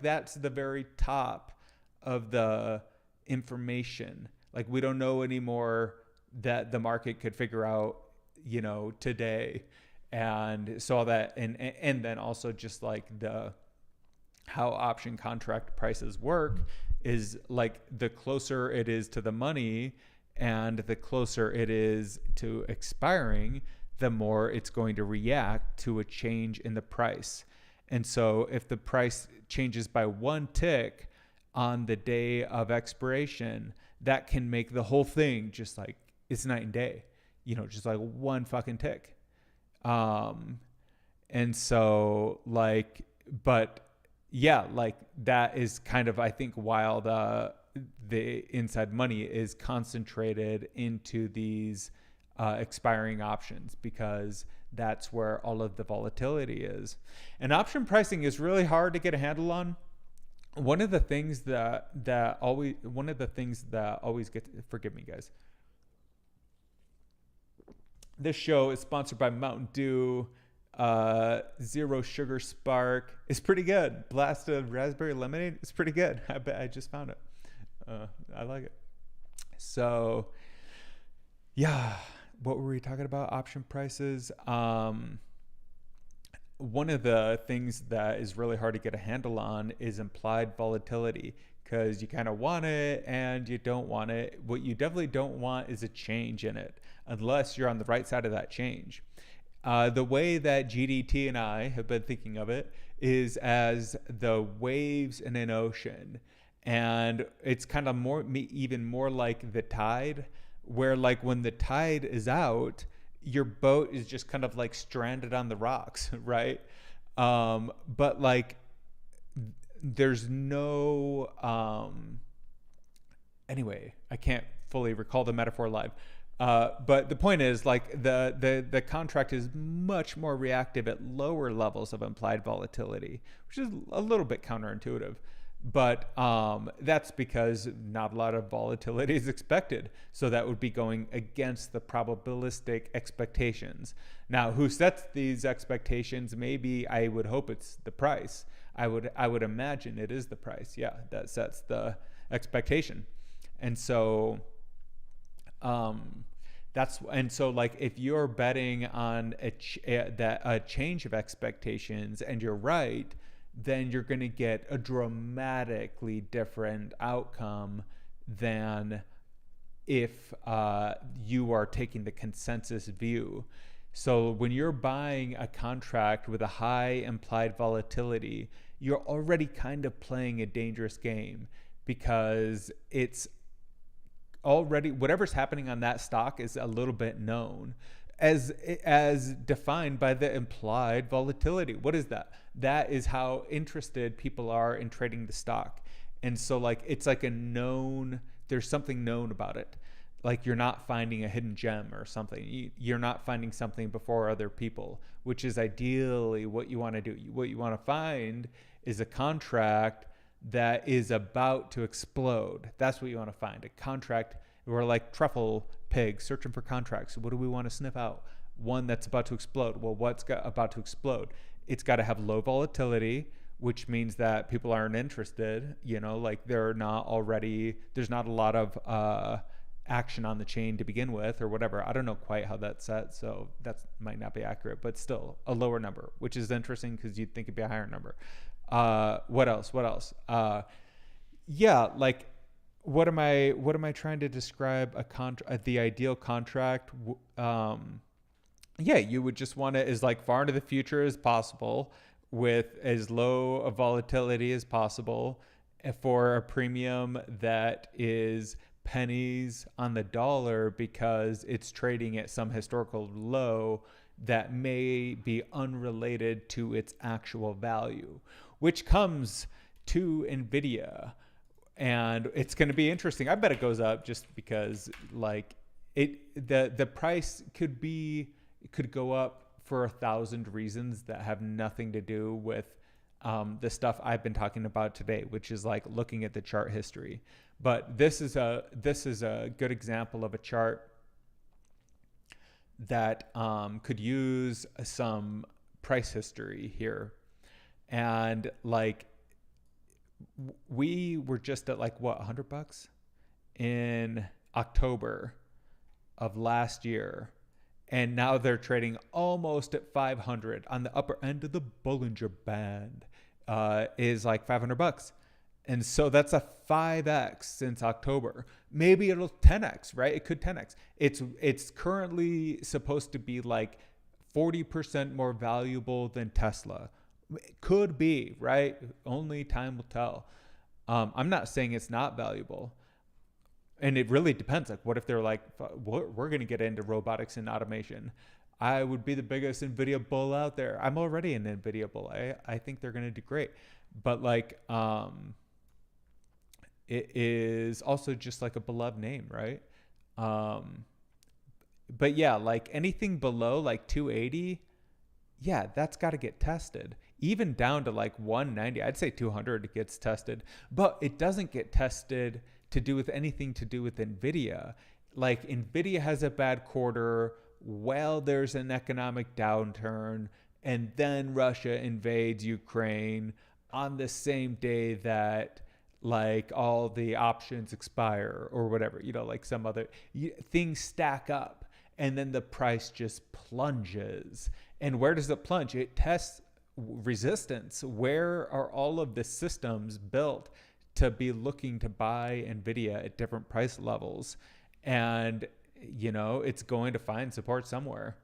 that's the very top of the information. Like we don't know anymore that the market could figure out, today. And so all that, and then also just like how option contract prices work is like the closer it is to the money and the closer it is to expiring, the more it's going to react to a change in the price. And so if the price changes by one tick on the day of expiration, that can make the whole thing just like it's night and day, just like one fucking tick. And so like, but yeah, like that is kind of, I think, while the inside money is concentrated into these expiring options, because that's where all of the volatility is. And option pricing is really hard to get a handle on. One of the things that always gets, forgive me guys, this show is sponsored by Mountain Dew. Zero Sugar Spark is pretty good. Blasted Raspberry Lemonade is pretty good. I just found it. I like it. So yeah, what were we talking about? Option prices. One of the things that is really hard to get a handle on is implied volatility, because you kind of want it and you don't want it. What you definitely don't want is a change in it, unless you're on the right side of that change. The way that GDT and I have been thinking of it is as the waves in an ocean. And it's kind of even more like the tide, where like when the tide is out, your boat is just kind of like stranded on the rocks, right? But like there's no, anyway, I can't fully recall the metaphor live. But the point is, like the contract is much more reactive at lower levels of implied volatility, which is a little bit counterintuitive. But that's because not a lot of volatility is expected. So that would be going against the probabilistic expectations. Now, who sets these expectations? Maybe I would hope it's the price. I would imagine it is the price. Yeah, that sets the expectation. And so so like if you're betting on a change of expectations and you're right, then you're going to get a dramatically different outcome than if you are taking the consensus view. So when you're buying a contract with a high implied volatility, you're already kind of playing a dangerous game, because it's already, whatever's happening on that stock is a little bit known, as defined by the implied volatility. What is that? That is how interested people are in trading the stock. And so like it's like a known, there's something known about it. Like you're not finding a hidden gem or something. You're not finding something before other people, which is ideally what you want to do. What you want to find is a contract that is about to explode. That's what you want to find. A contract. We're like truffle pigs searching for contracts. What do we want to sniff out? One that's about to explode. Well, about to explode? It's got to have low volatility, which means that people aren't interested. Like there's not a lot of action on the chain to begin with, or whatever. I don't know quite how that's set, so that might not be accurate, but still a lower number, which is interesting because you'd think it'd be a higher number. What else? Yeah, like what am I trying to describe the ideal contract? Yeah, you would just want it as like far into the future as possible, with as low a volatility as possible, for a premium that is pennies on the dollar, because it's trading at some historical low that may be unrelated to its actual value, which comes to Nvidia. And it's going to be interesting. I bet it goes up, just because like the price could go up for 1,000 reasons that have nothing to do with the stuff I've been talking about today, which is like looking at the chart history. But this is a good example of a chart that could use some price history here. And like we were just at like what, $100 in October of last year, and now they're trading almost at 500 on the upper end of the Bollinger Band. Is like $500. And so that's a 5x since October. Maybe it'll 10x, right? It could 10x. It's currently supposed to be like 40% more valuable than Tesla. It could be, right? Only time will tell. I'm not saying it's not valuable. And it really depends. Like, what if they're like, we're going to get into robotics and automation? I would be the biggest NVIDIA bull out there. I'm already an NVIDIA bull. I think they're going to do great. But like, it is also just like a beloved name, right? But yeah, like anything below like 280, yeah, that's got to get tested. Even down to like 190, I'd say 200 gets tested, but it doesn't get tested to do with anything to do with NVIDIA. Like NVIDIA has a bad quarter, well, there's an economic downturn, and then Russia invades Ukraine on the same day that like all the options expire or whatever, like some other things stack up, and then the price just plunges. And where does it plunge? It tests resistance. Where are all of the systems built to be looking to buy NVIDIA at different price levels? And it's going to find support somewhere.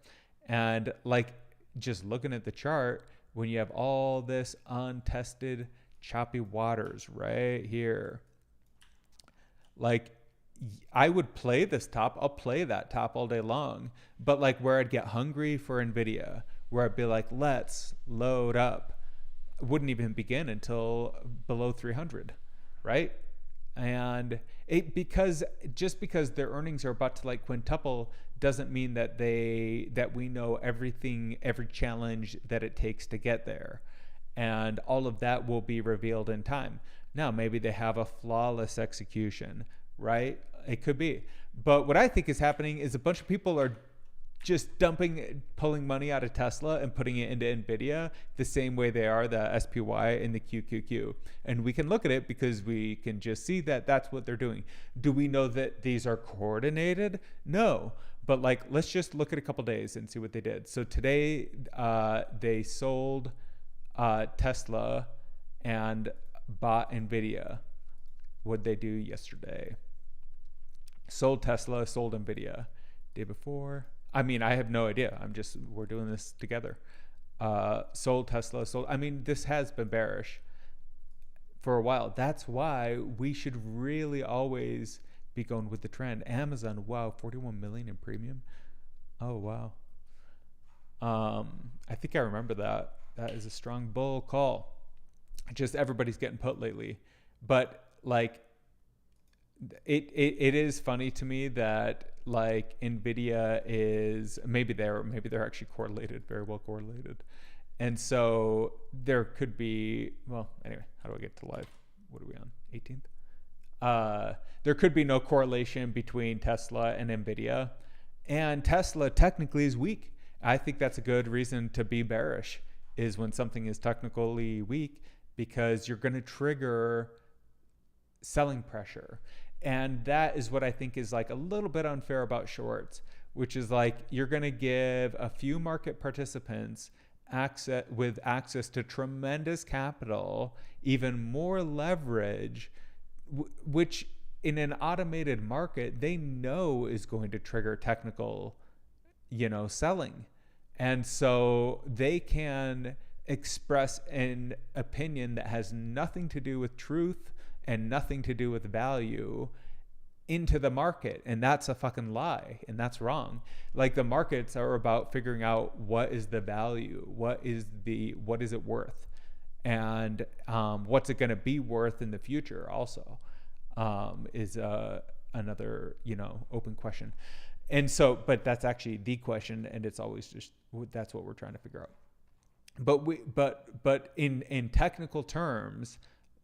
And like just looking at the chart, when you have all this untested choppy waters right here, like I would play this top. I'll play that top all day long. But like where I'd get hungry for NVIDIA, where I'd be like, let's load up, wouldn't even begin until below 300, right? And because their earnings are about to like quintuple doesn't mean that we know everything, every challenge that it takes to get there. And all of that will be revealed in time. Now, maybe they have a flawless execution, right? It could be. But what I think is happening is a bunch of people are just pulling money out of Tesla and putting it into NVIDIA the same way they are the SPY and the QQQ. And we can look at it because we can just see that that's what they're doing. Do we know that these are coordinated? No. But like, let's just look at a couple days and see what they did. So today they sold Tesla and bought NVIDIA. What'd they do yesterday? Sold Tesla, sold Nvidia. Day before, I mean, I have no idea. We're doing this together. Sold Tesla, sold. I mean, this has been bearish for a while. That's why we should really always be going with the trend. Amazon, wow, 41 million in premium. Oh wow. I think I remember that. That is a strong bull call. Just everybody's getting put lately, but like it is funny to me that like Nvidia is maybe they're actually correlated, very well correlated, and so there could be, well, anyway, how do I get to live? What are we on? 18th. There could be no correlation between Tesla and Nvidia, and Tesla technically is weak. I think that's a good reason to be bearish, is when something is technically weak, because you're going to trigger selling pressure. And that is what I think is like a little bit unfair about shorts, which is like you're going to give a few market participants access to tremendous capital, even more leverage, which in an automated market, they know is going to trigger technical, selling. And so they can express an opinion that has nothing to do with truth and nothing to do with value into the market, and that's a fucking lie, and that's wrong. Like, the markets are about figuring out what is the value, what is it worth, and what's it going to be worth in the future also, is another open question. And so, but that's actually the question, and it's always just, that's what we're trying to figure out. But in technical terms,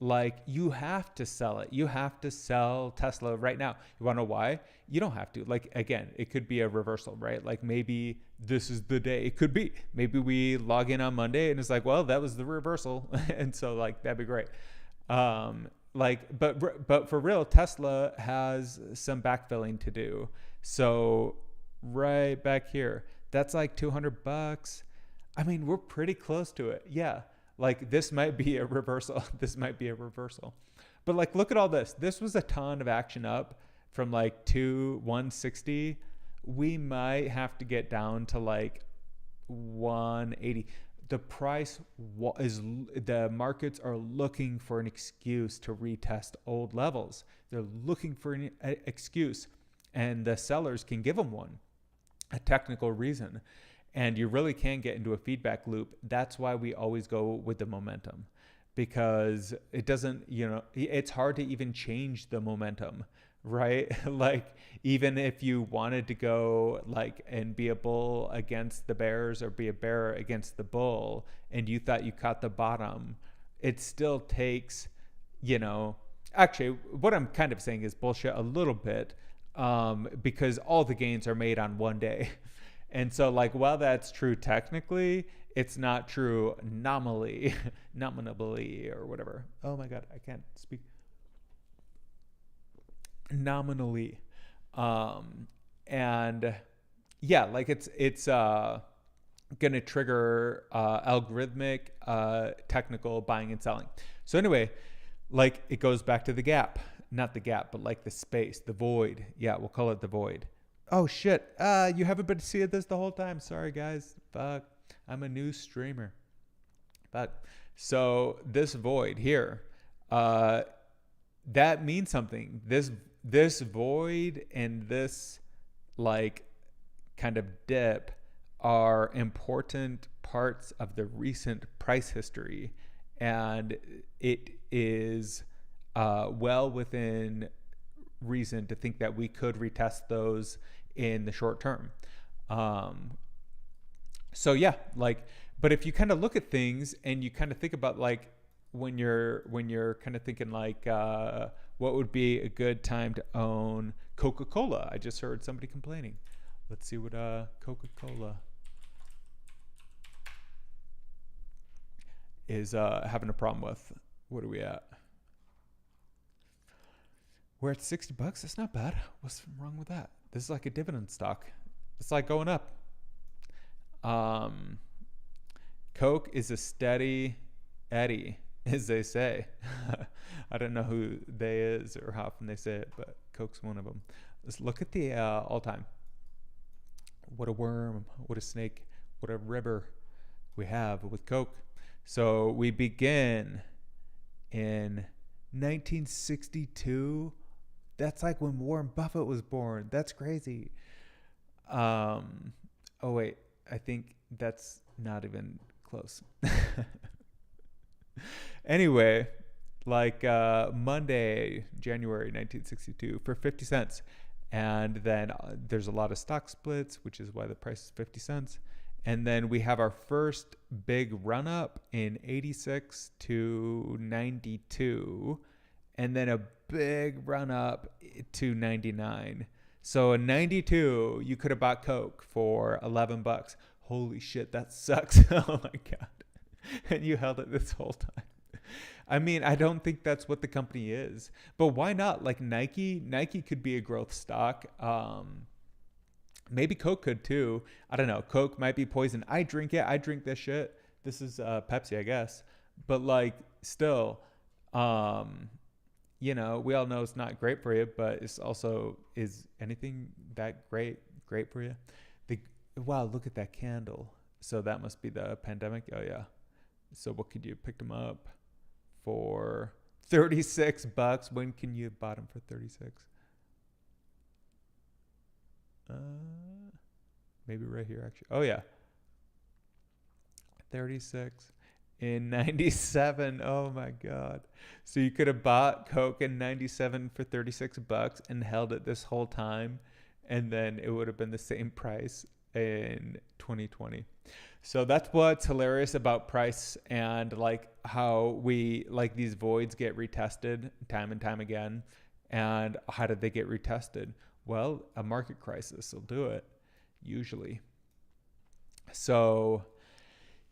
like, you have to sell it. You have to sell Tesla right now. You want to know why? You don't have to. Like, again, it could be a reversal, right? Like, maybe this is the day. It could be. Maybe we log in on Monday and it's like, well, that was the reversal. And so, like, that'd be great. But for real, Tesla has some backfilling to do. So right back here, that's like $200. I mean, we're pretty close to it. Yeah. Like, this might be a reversal. But like, look at all this. This was a ton of action up from like 160. We might have to get down to like 180. The price the markets are looking for an excuse to retest old levels. They're looking for an excuse, and the sellers can give them one, a technical reason. And you really can get into a feedback loop. That's why we always go with the momentum, because it doesn't, it's hard to even change the momentum, right? Like, even if you wanted to go like and be a bull against the bears or be a bear against the bull, and you thought you caught the bottom, it still takes, actually what I'm kind of saying is bullshit a little bit, because all the gains are made on one day. And so, like, while that's true technically, it's not true nominally or whatever. Oh my God, I can't speak. Nominally. And yeah, like, it's going to trigger algorithmic technical buying and selling. So anyway, like, it goes back to the gap. Not the gap, but like the space, the void. Yeah, we'll call it the void. Oh shit, you haven't been seeing this the whole time. Sorry guys, fuck, I'm a new streamer. Fuck. So this void here, that means something. This void and this like kind of dip are important parts of the recent price history, and it is well within reason to think that we could retest those in the short term. So yeah, like, but if you kind of look at things and you kind of think about, like, when you're kind of thinking like, what would be a good time to own Coca-Cola? I just heard somebody complaining. Let's see what Coca-Cola is having a problem with. What are we at? We're at $60. That's not bad. What's wrong with that? This is like a dividend stock. It's like going up. Coke is a steady Eddie, as they say. I don't know who they is or how often they say it, but Coke's one of them. Let's look at the all-time. What a worm, what a snake, what a river we have with Coke. So we begin in 1962. That's like when Warren Buffett was born. That's crazy. Oh wait, I think that's not even close. Anyway, like Monday, January 1962 for 50 cents. And then there's a lot of stock splits, which is why the price is 50 cents. And then we have our first big run up in 86 to 92. And then a big run up to 99. So in 92, you could have bought Coke for $11. Holy shit, that sucks. Oh my God. And you held it this whole time. I mean, I don't think that's what the company is, but why not? Like Nike could be a growth stock. Maybe Coke could too. I don't know. Coke might be poison. I drink it. I drink this shit. This is Pepsi, I guess. But like still, you know, we all know it's not great for you, but it's also, is anything that great for you? Wow, look at that candle. So that must be the pandemic. Oh yeah. So what could you pick them up for $36? When can you buy them for 36? Maybe right here actually. Oh yeah. 36 in 97. Oh my God. So you could have bought Coke in 97 for $36 and held it this whole time, and then it would have been the same price in 2020. So that's what's hilarious about price, and like how we like these voids get retested time and time again. And how did they get retested? Well, a market crisis will do it usually. So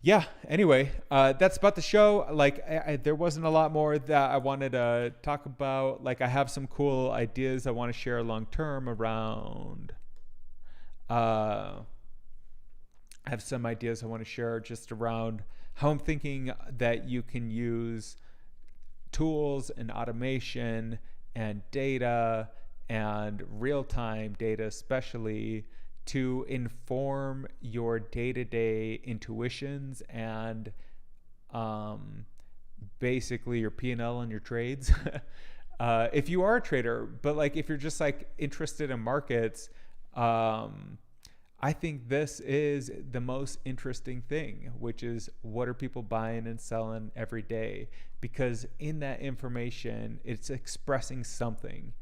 yeah, anyway, that's about the show. Like there wasn't a lot more that I wanted to talk about. Like I have some cool ideas I want to share long term around I have some ideas I want to share just around how I'm thinking that you can use tools and automation and data and real-time data especially to inform your day-to-day intuitions and basically your P&L and your trades. If you are a trader, but like if you're just like interested in markets, I think this is the most interesting thing, which is what are people buying and selling every day? Because in that information, it's expressing something.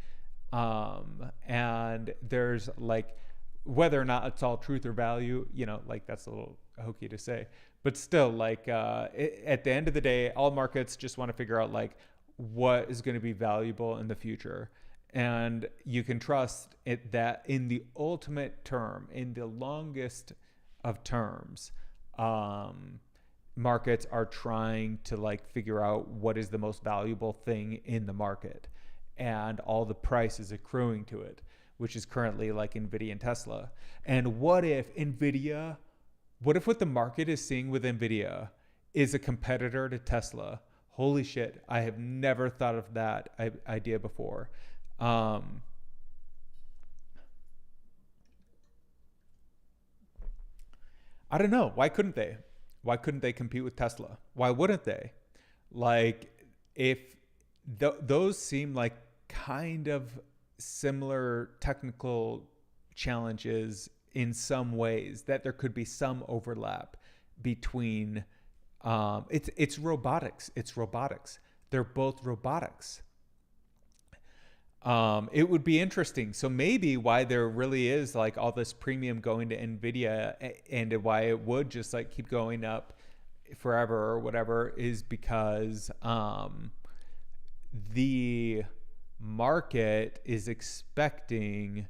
And there's like, whether or not it's all truth or value, you know, like that's a little hokey to say, but still like, at the end of the day, all markets just want to figure out like what is going to be valuable in the future. And you can trust it that in the ultimate term, in the longest of terms, markets are trying to like figure out what is the most valuable thing in the market, and all the price is accruing to it, which is currently like Nvidia and Tesla. And what if what the market is seeing with Nvidia is a competitor to Tesla? Holy shit, I have never thought of that idea before. I don't know. Why couldn't they? Why couldn't they compete with Tesla? Why wouldn't they? Like, if those seem like kind of similar technical challenges in some ways, that there could be some overlap between, it's robotics. They're both robotics. It would be interesting. So maybe why there really is like all this premium going to Nvidia, and why it would just like keep going up forever or whatever, is because the market is expecting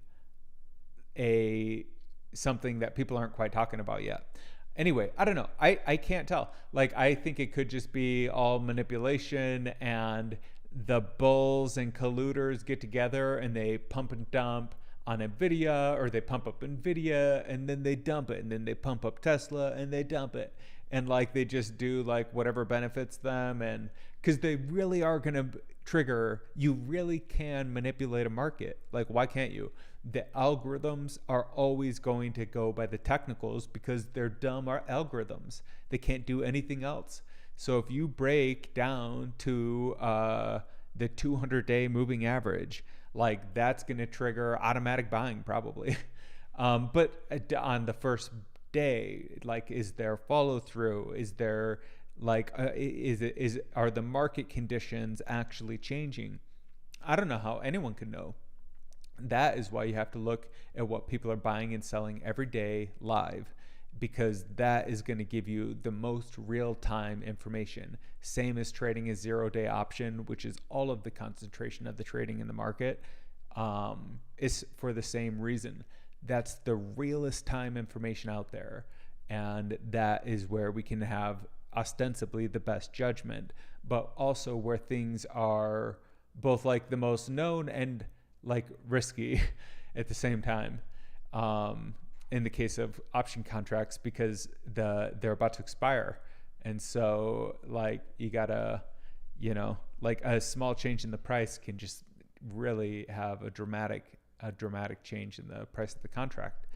something that people aren't quite talking about yet. Anyway, I don't know. I can't tell. Like, I think it could just be all manipulation, and the bulls and colluders get together and they pump and dump on Nvidia, or they pump up Nvidia and then they dump it, and then they pump up Tesla and they dump it, and like they just do like whatever benefits them, and because they really are going to trigger, you really can manipulate a market. Like, why can't you? The algorithms are always going to go by the technicals because they're dumb algorithms. They can't do anything else. So if you break down to the 200-day moving average, like that's going to trigger automatic buying probably. But on the first day, like, is there follow through? Is there like are the market conditions actually changing? I don't know how anyone can know. That is why you have to look at what people are buying and selling every day live, because that is going to give you the most real-time information. Same as trading a 0-day option, which is all of the concentration of the trading in the market, is for the same reason. That's the realest time information out there, and that is where we can have ostensibly the best judgment, but also where things are both like the most known and like risky at the same time. In the case of option contracts, because they're about to expire, and so like you gotta, like a small change in the price can just really have a dramatic change in the price of the contract.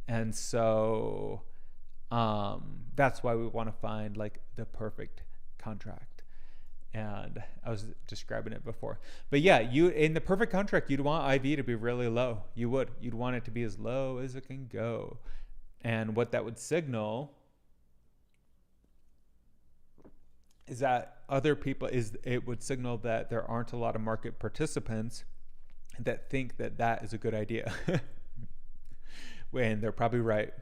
And so that's why we want to find like the perfect contract. And I was describing it before, but yeah, in the perfect contract, you'd want IV to be really low. You'd want it to be as low as it can go. And what that would signal is that it would signal that there aren't a lot of market participants that think that that is a good idea. And they're probably right.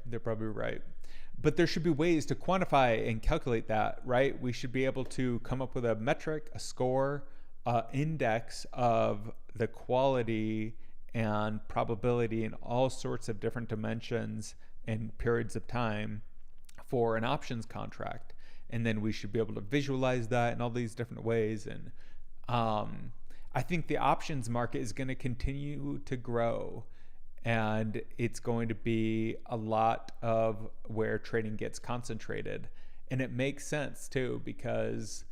But there should be ways to quantify and calculate that, right? We should be able to come up with a metric, a score, index of the quality and probability in all sorts of different dimensions and periods of time for an options contract. And then we should be able to visualize that in all these different ways. And I think the options market is going to continue to grow. And it's going to be a lot of where trading gets concentrated. And it makes sense too, because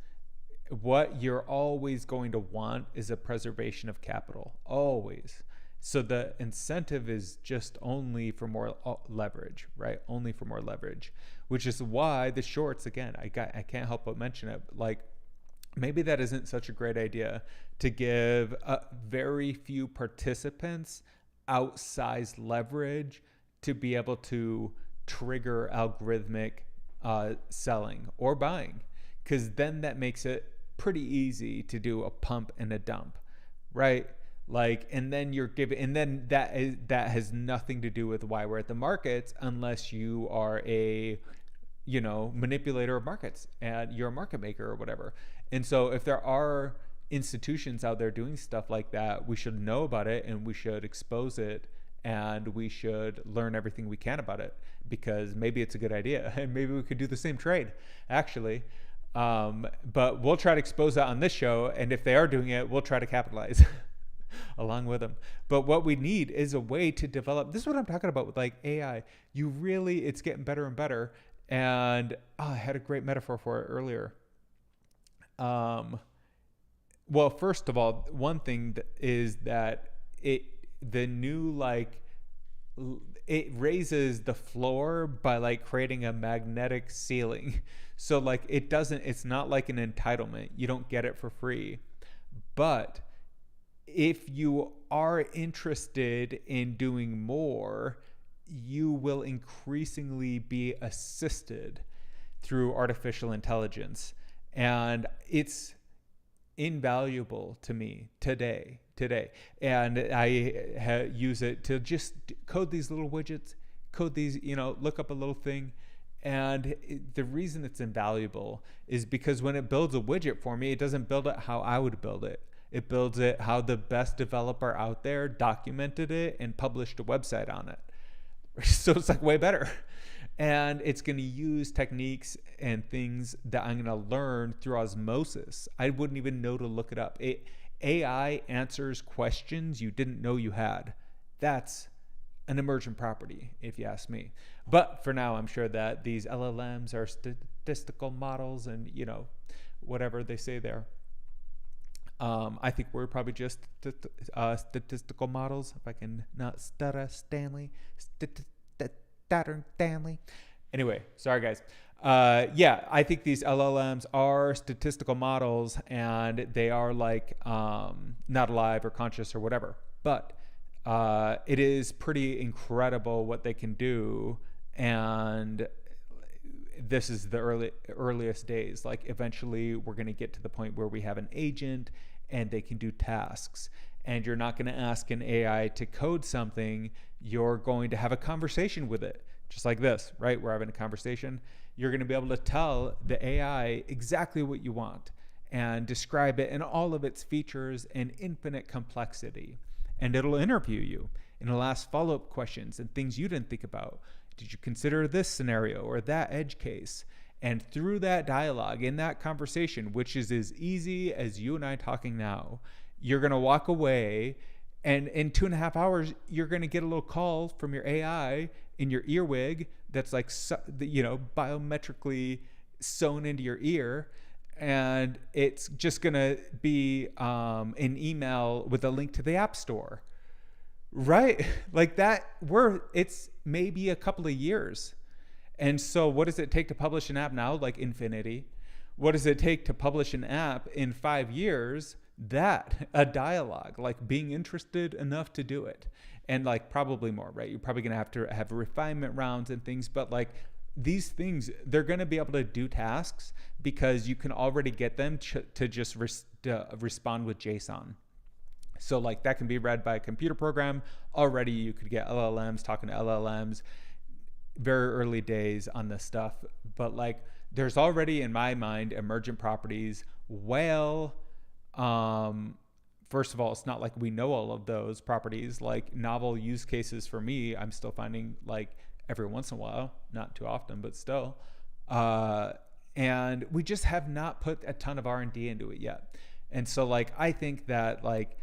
what you're always going to want is a preservation of capital, always. So the incentive is just only for more leverage, right? Only for more leverage, which is why the shorts, again, I can't help but mention it. Like, maybe that isn't such a great idea to give very few participants outsized leverage to be able to trigger algorithmic selling or buying, because then that makes it pretty easy to do a pump and a dump, right? Like, and then that has nothing to do with why we're at the markets, unless you are a manipulator of markets and you're a market maker or whatever. And so if there are institutions out there doing stuff like that, we should know about it, and we should expose it, and we should learn everything we can about it, because maybe it's a good idea and maybe we could do the same trade actually. But we'll try to expose that on this show, and if they are doing it, we'll try to capitalize along with them. But what we need is a way to develop, this is what I'm talking about with like AI. It's getting better and better. And I had a great metaphor for it earlier. Well, first of all, one thing is that it raises the floor by like creating a magnetic ceiling. So like it's not like an entitlement. You don't get it for free. But if you are interested in doing more, you will increasingly be assisted through artificial intelligence. And it's invaluable to me today. And I use it to just code these little widgets, look up a little thing. And the reason it's invaluable is because when it builds a widget for me, it doesn't build it how I would build it. It builds it how the best developer out there documented it and published a website on it. So it's like way better. And it's going to use techniques and things that I'm going to learn through osmosis. I wouldn't even know to look it up. AI answers questions you didn't know you had. That's an emergent property, if you ask me. But for now, I'm sure that these LLMs are statistical models and, whatever they say there. I think we're probably just statistical models, if I can not stutter Stanley. Stutter Stanley. Anyway, sorry guys. Yeah, I think these LLMs are statistical models, and they are like not alive or conscious or whatever. But it is pretty incredible what they can do, and this is the earliest days. Like eventually we're going to get to the point where we have an agent and they can do tasks, and you're not going to ask an AI to code something. You're going to have a conversation with it, just like this, right? We're having a conversation. You're going to be able to tell the AI exactly what you want and describe it in all of its features and infinite complexity. And it'll interview you, and it'll ask follow-up questions and things you didn't think about. Did you consider this scenario or that edge case? And through that dialogue, in that conversation, which is as easy as you and I talking now, you're going to walk away, and in 2.5 hours, you're going to get a little call from your AI in your earwig that's like, biometrically sewn into your ear. And it's just going to be an email with a link to the App Store. Right? Like that, it's maybe a couple of years. And so what does it take to publish an app now? Like infinity. What does it take to publish an app in 5 years? A dialogue, like being interested enough to do it. And like probably more, right? You're probably going to have refinement rounds and things, but like these things, they're going to be able to do tasks because you can already get them to just respond with JSON. So like that can be read by a computer program. Already you could get LLMs talking to LLMs. Very early days on this stuff. But like there's already in my mind emergent properties. Well, first of all, it's not like we know all of those properties. Like novel use cases for me, I'm still finding like every once in a while, not too often, but still. And we just have not put a ton of R&D into it yet. And so like I think that like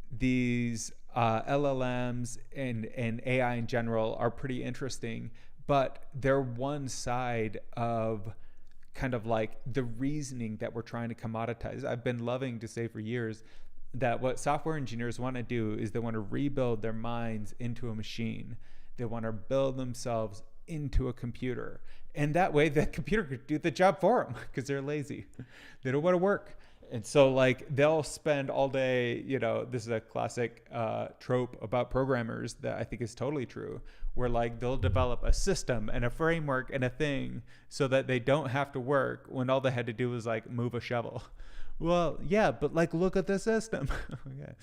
these LLMs and AI in general are pretty interesting, but they're one side of kind of like the reasoning that we're trying to commoditize. I've been loving to say for years that what software engineers want to do is they want to rebuild their minds into a machine. They want to build themselves into a computer. And that way the computer could do the job for them because they're lazy. They don't want to work. And so like they'll spend all day, this is a classic trope about programmers that I think is totally true, where like they'll develop a system and a framework and a thing so that they don't have to work when all they had to do was like move a shovel. Well, yeah, but like look at the system. Okay.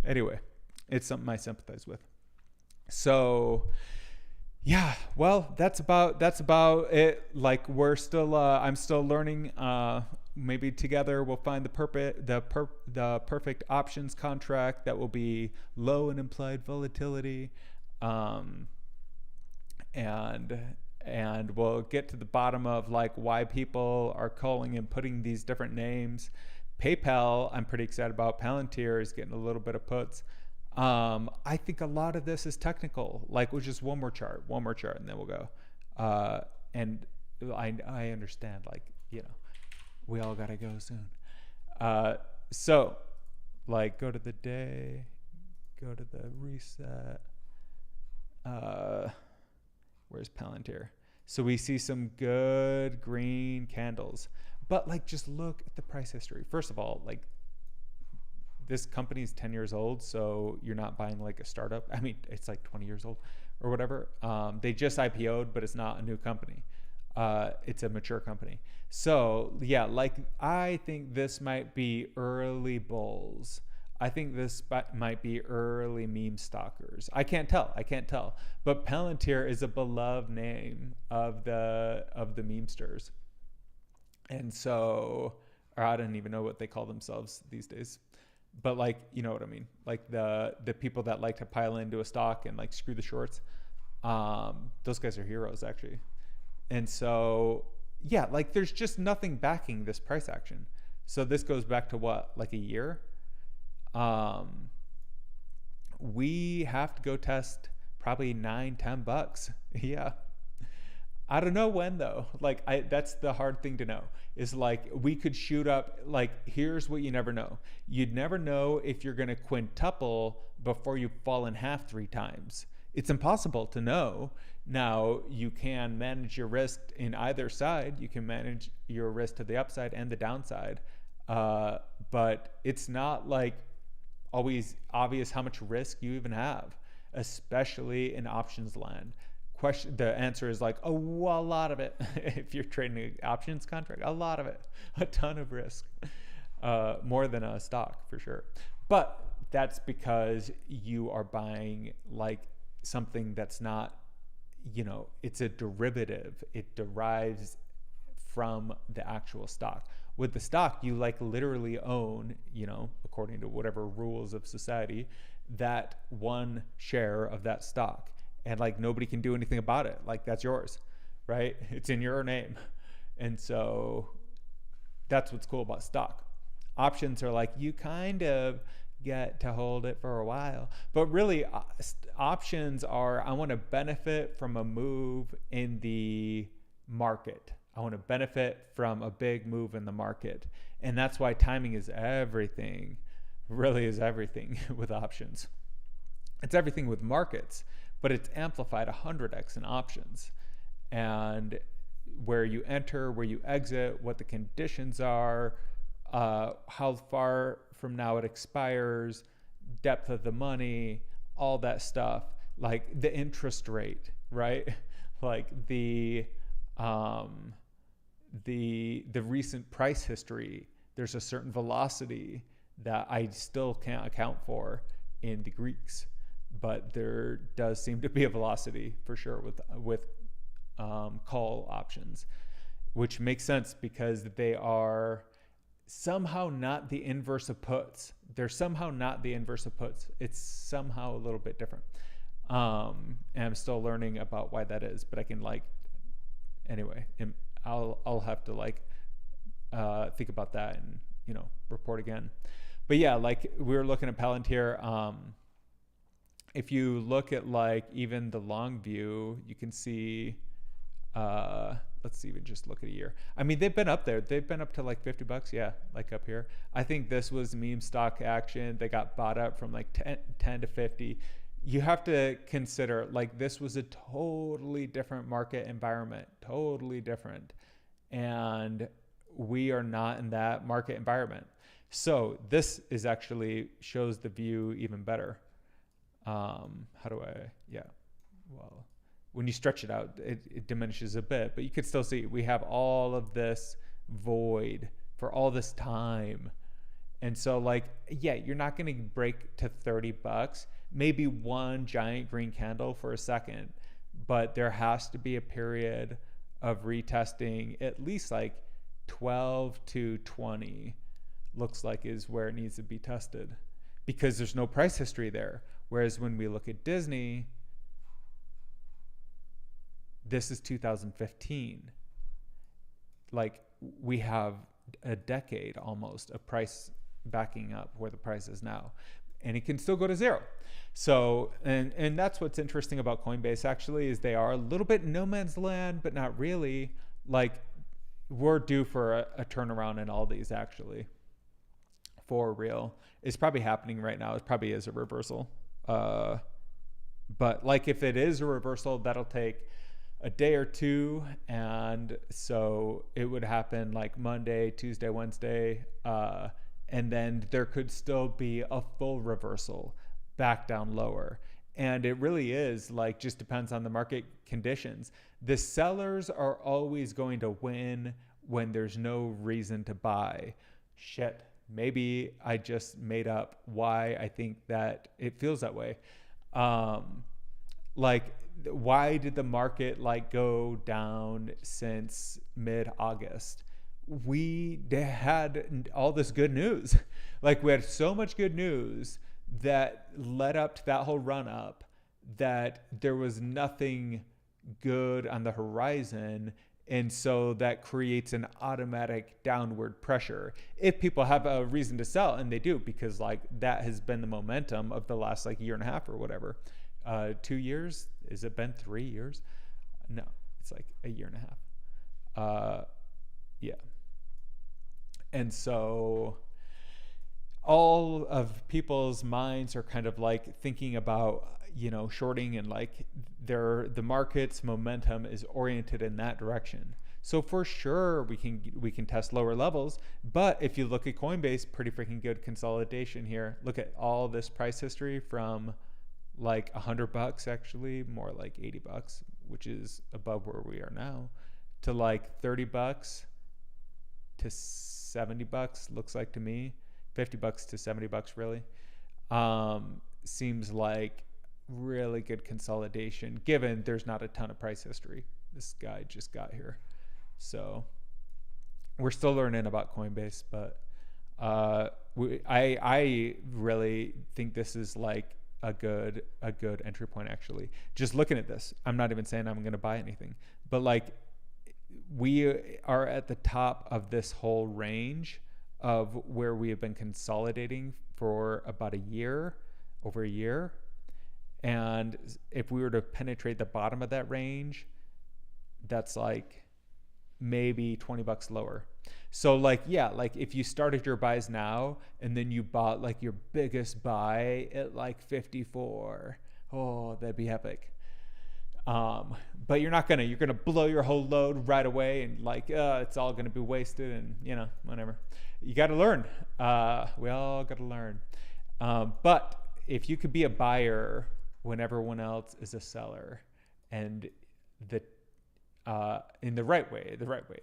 Anyway, it's something I sympathize with. So yeah, well, that's about it. Like we're still I'm still learning. Maybe together we'll find the perfect options contract that will be low in implied volatility, and we'll get to the bottom of like why people are calling and putting these different names. PayPal, I'm pretty excited about. Palantir is getting a little bit of puts. I think a lot of this is technical. Like, we'll just one more chart, and then we'll go. And I understand, like, we all gotta go soon. So, like, go to the day, go to the reset. Where's Palantir? So we see some good green candles, but like, just look at the price history. First of all, like, this company is 10 years old, so you're not buying like a startup. I mean, it's like 20 years old or whatever. They just IPO'd, but it's not a new company. It's a mature company. So yeah, like I think this might be early bulls. I think this might be early meme stalkers. I can't tell. But Palantir is a beloved name of the memesters. And so, or I don't even know what they call themselves these days. But like, you know what I mean? Like the people that like to pile into a stock and like screw the shorts. Those guys are heroes actually. And so, yeah, like there's just nothing backing this price action. So this goes back to what, like a year? We have to go test probably $9-10. Yeah. I don't know when though. Like that's the hard thing to know. Is like we could shoot up. Like here's what you never know. You'd never know if you're going to quintuple before you fall in half 3 times. It's impossible to know. Now you can manage your risk in either side. You can manage your risk to the upside and the downside, but it's not like always obvious how much risk you even have, especially in options land. The answer is like, oh, well, a lot of it. If you're trading an options contract, a lot of it, a ton of risk, more than a stock for sure. But that's because you are buying like something that's not, it's a derivative. It derives from the actual stock. With the stock, you like literally own, according to whatever rules of society, that one share of that stock. And like nobody can do anything about it. Like that's yours, right? It's in your name. And so that's what's cool about stock. Options are like you kind of get to hold it for a while. But really, options are, I want to benefit from a move in the market. I want to benefit from a big move in the market. And that's why timing is everything, really is everything with options. It's everything with markets, but it's amplified 100x in options. And where you enter, where you exit, what the conditions are, how far from now it expires, depth of the money, all that stuff, like the interest rate, right? Like the recent price history. There's a certain velocity that I still can't account for in the Greeks, but there does seem to be a velocity for sure with call options, which makes sense because they are somehow not the inverse of puts. They're somehow not the inverse of puts. It's somehow a little bit different. And I'm still learning about why that is, but I can anyway, I'll have to think about that and, report again. But yeah, like we were looking at Palantir. If you look at like even the long view, you can see, let's even just look at a year. I mean, they've been up there. They've been up to like $50. Yeah. Like up here. I think this was meme stock action. They got bought up from like 10 to 50. You have to consider like this was a totally different market environment, totally different. And we are not in that market environment. So this is actually shows the view even better. Well, when you stretch it out, it diminishes a bit, but you could still see we have all of this void for all this time. And so like, yeah, you're not going to break to $30, maybe one giant green candle for a second, but there has to be a period of retesting, at least like 12 to 20 looks like is where it needs to be tested because there's no price history there. Whereas when we look at Disney, this is 2015. Like we have a decade almost of price backing up where the price is now, and it can still go to zero. So, and that's what's interesting about Coinbase actually is they are a little bit no man's land, but not really. Like we're due for a turnaround in all these actually. For real. It's probably happening right now. It probably is a reversal. But like if it is a reversal, that'll take a day or two. And so it would happen like Monday, Tuesday, Wednesday. And then there could still be a full reversal back down lower. And it really is like just depends on the market conditions. The sellers are always going to win when there's no reason to buy. Shit. Maybe I just made up why I think that it feels that way. Like why did the market like go down since mid-August? We had all this good news. Like we had so much good news that led up to that whole run up that there was nothing good on the horizon. And so that creates an automatic downward pressure if people have a reason to sell, and they do, because like that has been the momentum of the last like year and a half or whatever. 2 years? Has it been 3 years? No, It's like a year and a half. Yeah. And so all of people's minds are kind of like thinking about, shorting, and like the market's momentum is oriented in that direction. So for sure we can test lower levels, but if you look at Coinbase, pretty freaking good consolidation here. Look at all this price history from like $100, actually more like $80, which is above where we are now, to like $30 to $70, looks like to me. $50 to $70, really. Seems like really good consolidation, given there's not a ton of price history. This guy just got here, so we're still learning about Coinbase, but I really think this is like a good entry point. Actually, just looking at this, I'm not even saying I'm going to buy anything, but like we are at the top of this whole range of where we have been consolidating for about over a year. And if we were to penetrate the bottom of that range, that's like maybe $20 lower. So like, yeah, like if you started your buys now and then you bought like your biggest buy at like 54, oh, that'd be epic. But you're gonna blow your whole load right away, and like it's all gonna be wasted, and whatever. You got to learn. We all got to learn. But if you could be a buyer when everyone else is a seller, and in the right way,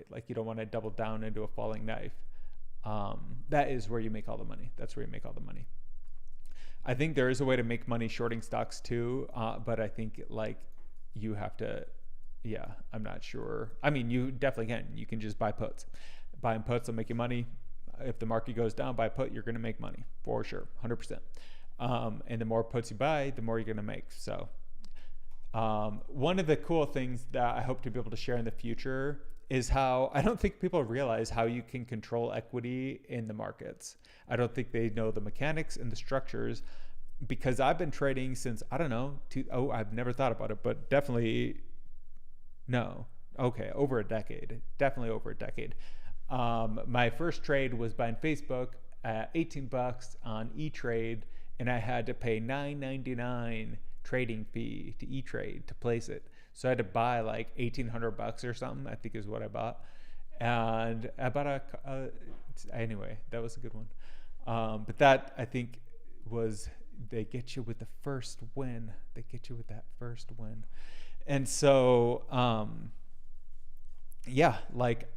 like you don't want to double down into a falling knife, that is where you make all the money. That's where you make all the money. I think there is a way to make money shorting stocks too, but I think like you have to, I'm not sure. I mean, you definitely can. You can just buy puts. Buying puts will make you money. If the market goes down, buy put, you're going to make money for sure, 100%. And the more puts you buy, the more you're going to make. So one of the cool things that I hope to be able to share in the future is how I don't think people realize how you can control equity in the markets. I don't think they know the mechanics and the structures, because I've been trading since, I don't know, I've never thought about it, but definitely, over a decade. Definitely over a decade. My first trade was buying Facebook at $18 on E-Trade, and I had to pay $9.99 trading fee to E-Trade to place it. So I had to buy like $1,800 or something, I think is what I bought. And I bought anyway, that was a good one. But that, I think, was, they get you with the first win. They get you with that first win. And so, like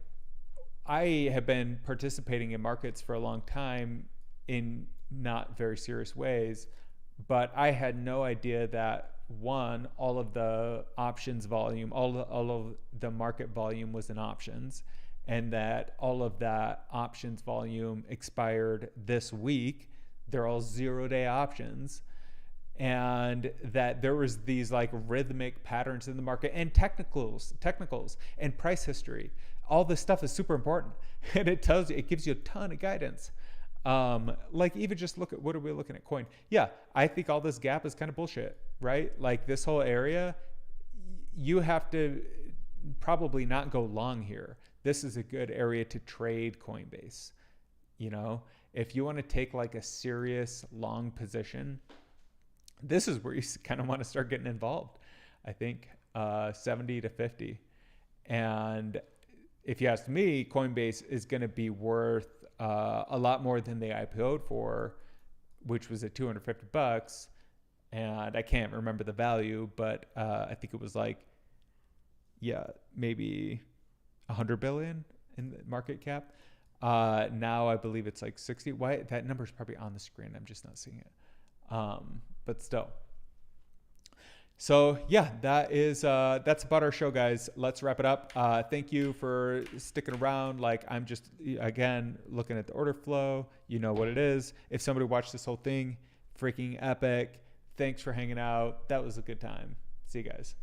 I have been participating in markets for a long time in not very serious ways, but I had no idea that all of the options volume, all of the market volume was in options, and that all of that options volume expired this week. They're all 0-day options, and that there was these like rhythmic patterns in the market, and technicals and price history. All this stuff is super important, and it gives you a ton of guidance. Like even just look at, what are we looking at? Coin. Yeah, I think all this gap is kind of bullshit, right? Like this whole area, you have to probably not go long here. This is a good area to trade Coinbase. If you want to take like a serious long position, this is where you kind of want to start getting involved. I think 70 to 50. And if you ask me, Coinbase is going to be worth a lot more than they IPO'd for, which was at $250. And I can't remember the value, but I think it was like, maybe 100 billion in the market cap. Now I believe it's like 60. Why? That number's probably on the screen. I'm just not seeing it. But still. So that's about our show, guys. Let's wrap it up. Thank you for sticking around. Like, I'm just, again, looking at the order flow. You know what it is. If somebody watched this whole thing, freaking epic. Thanks for hanging out. That was a good time. See you guys.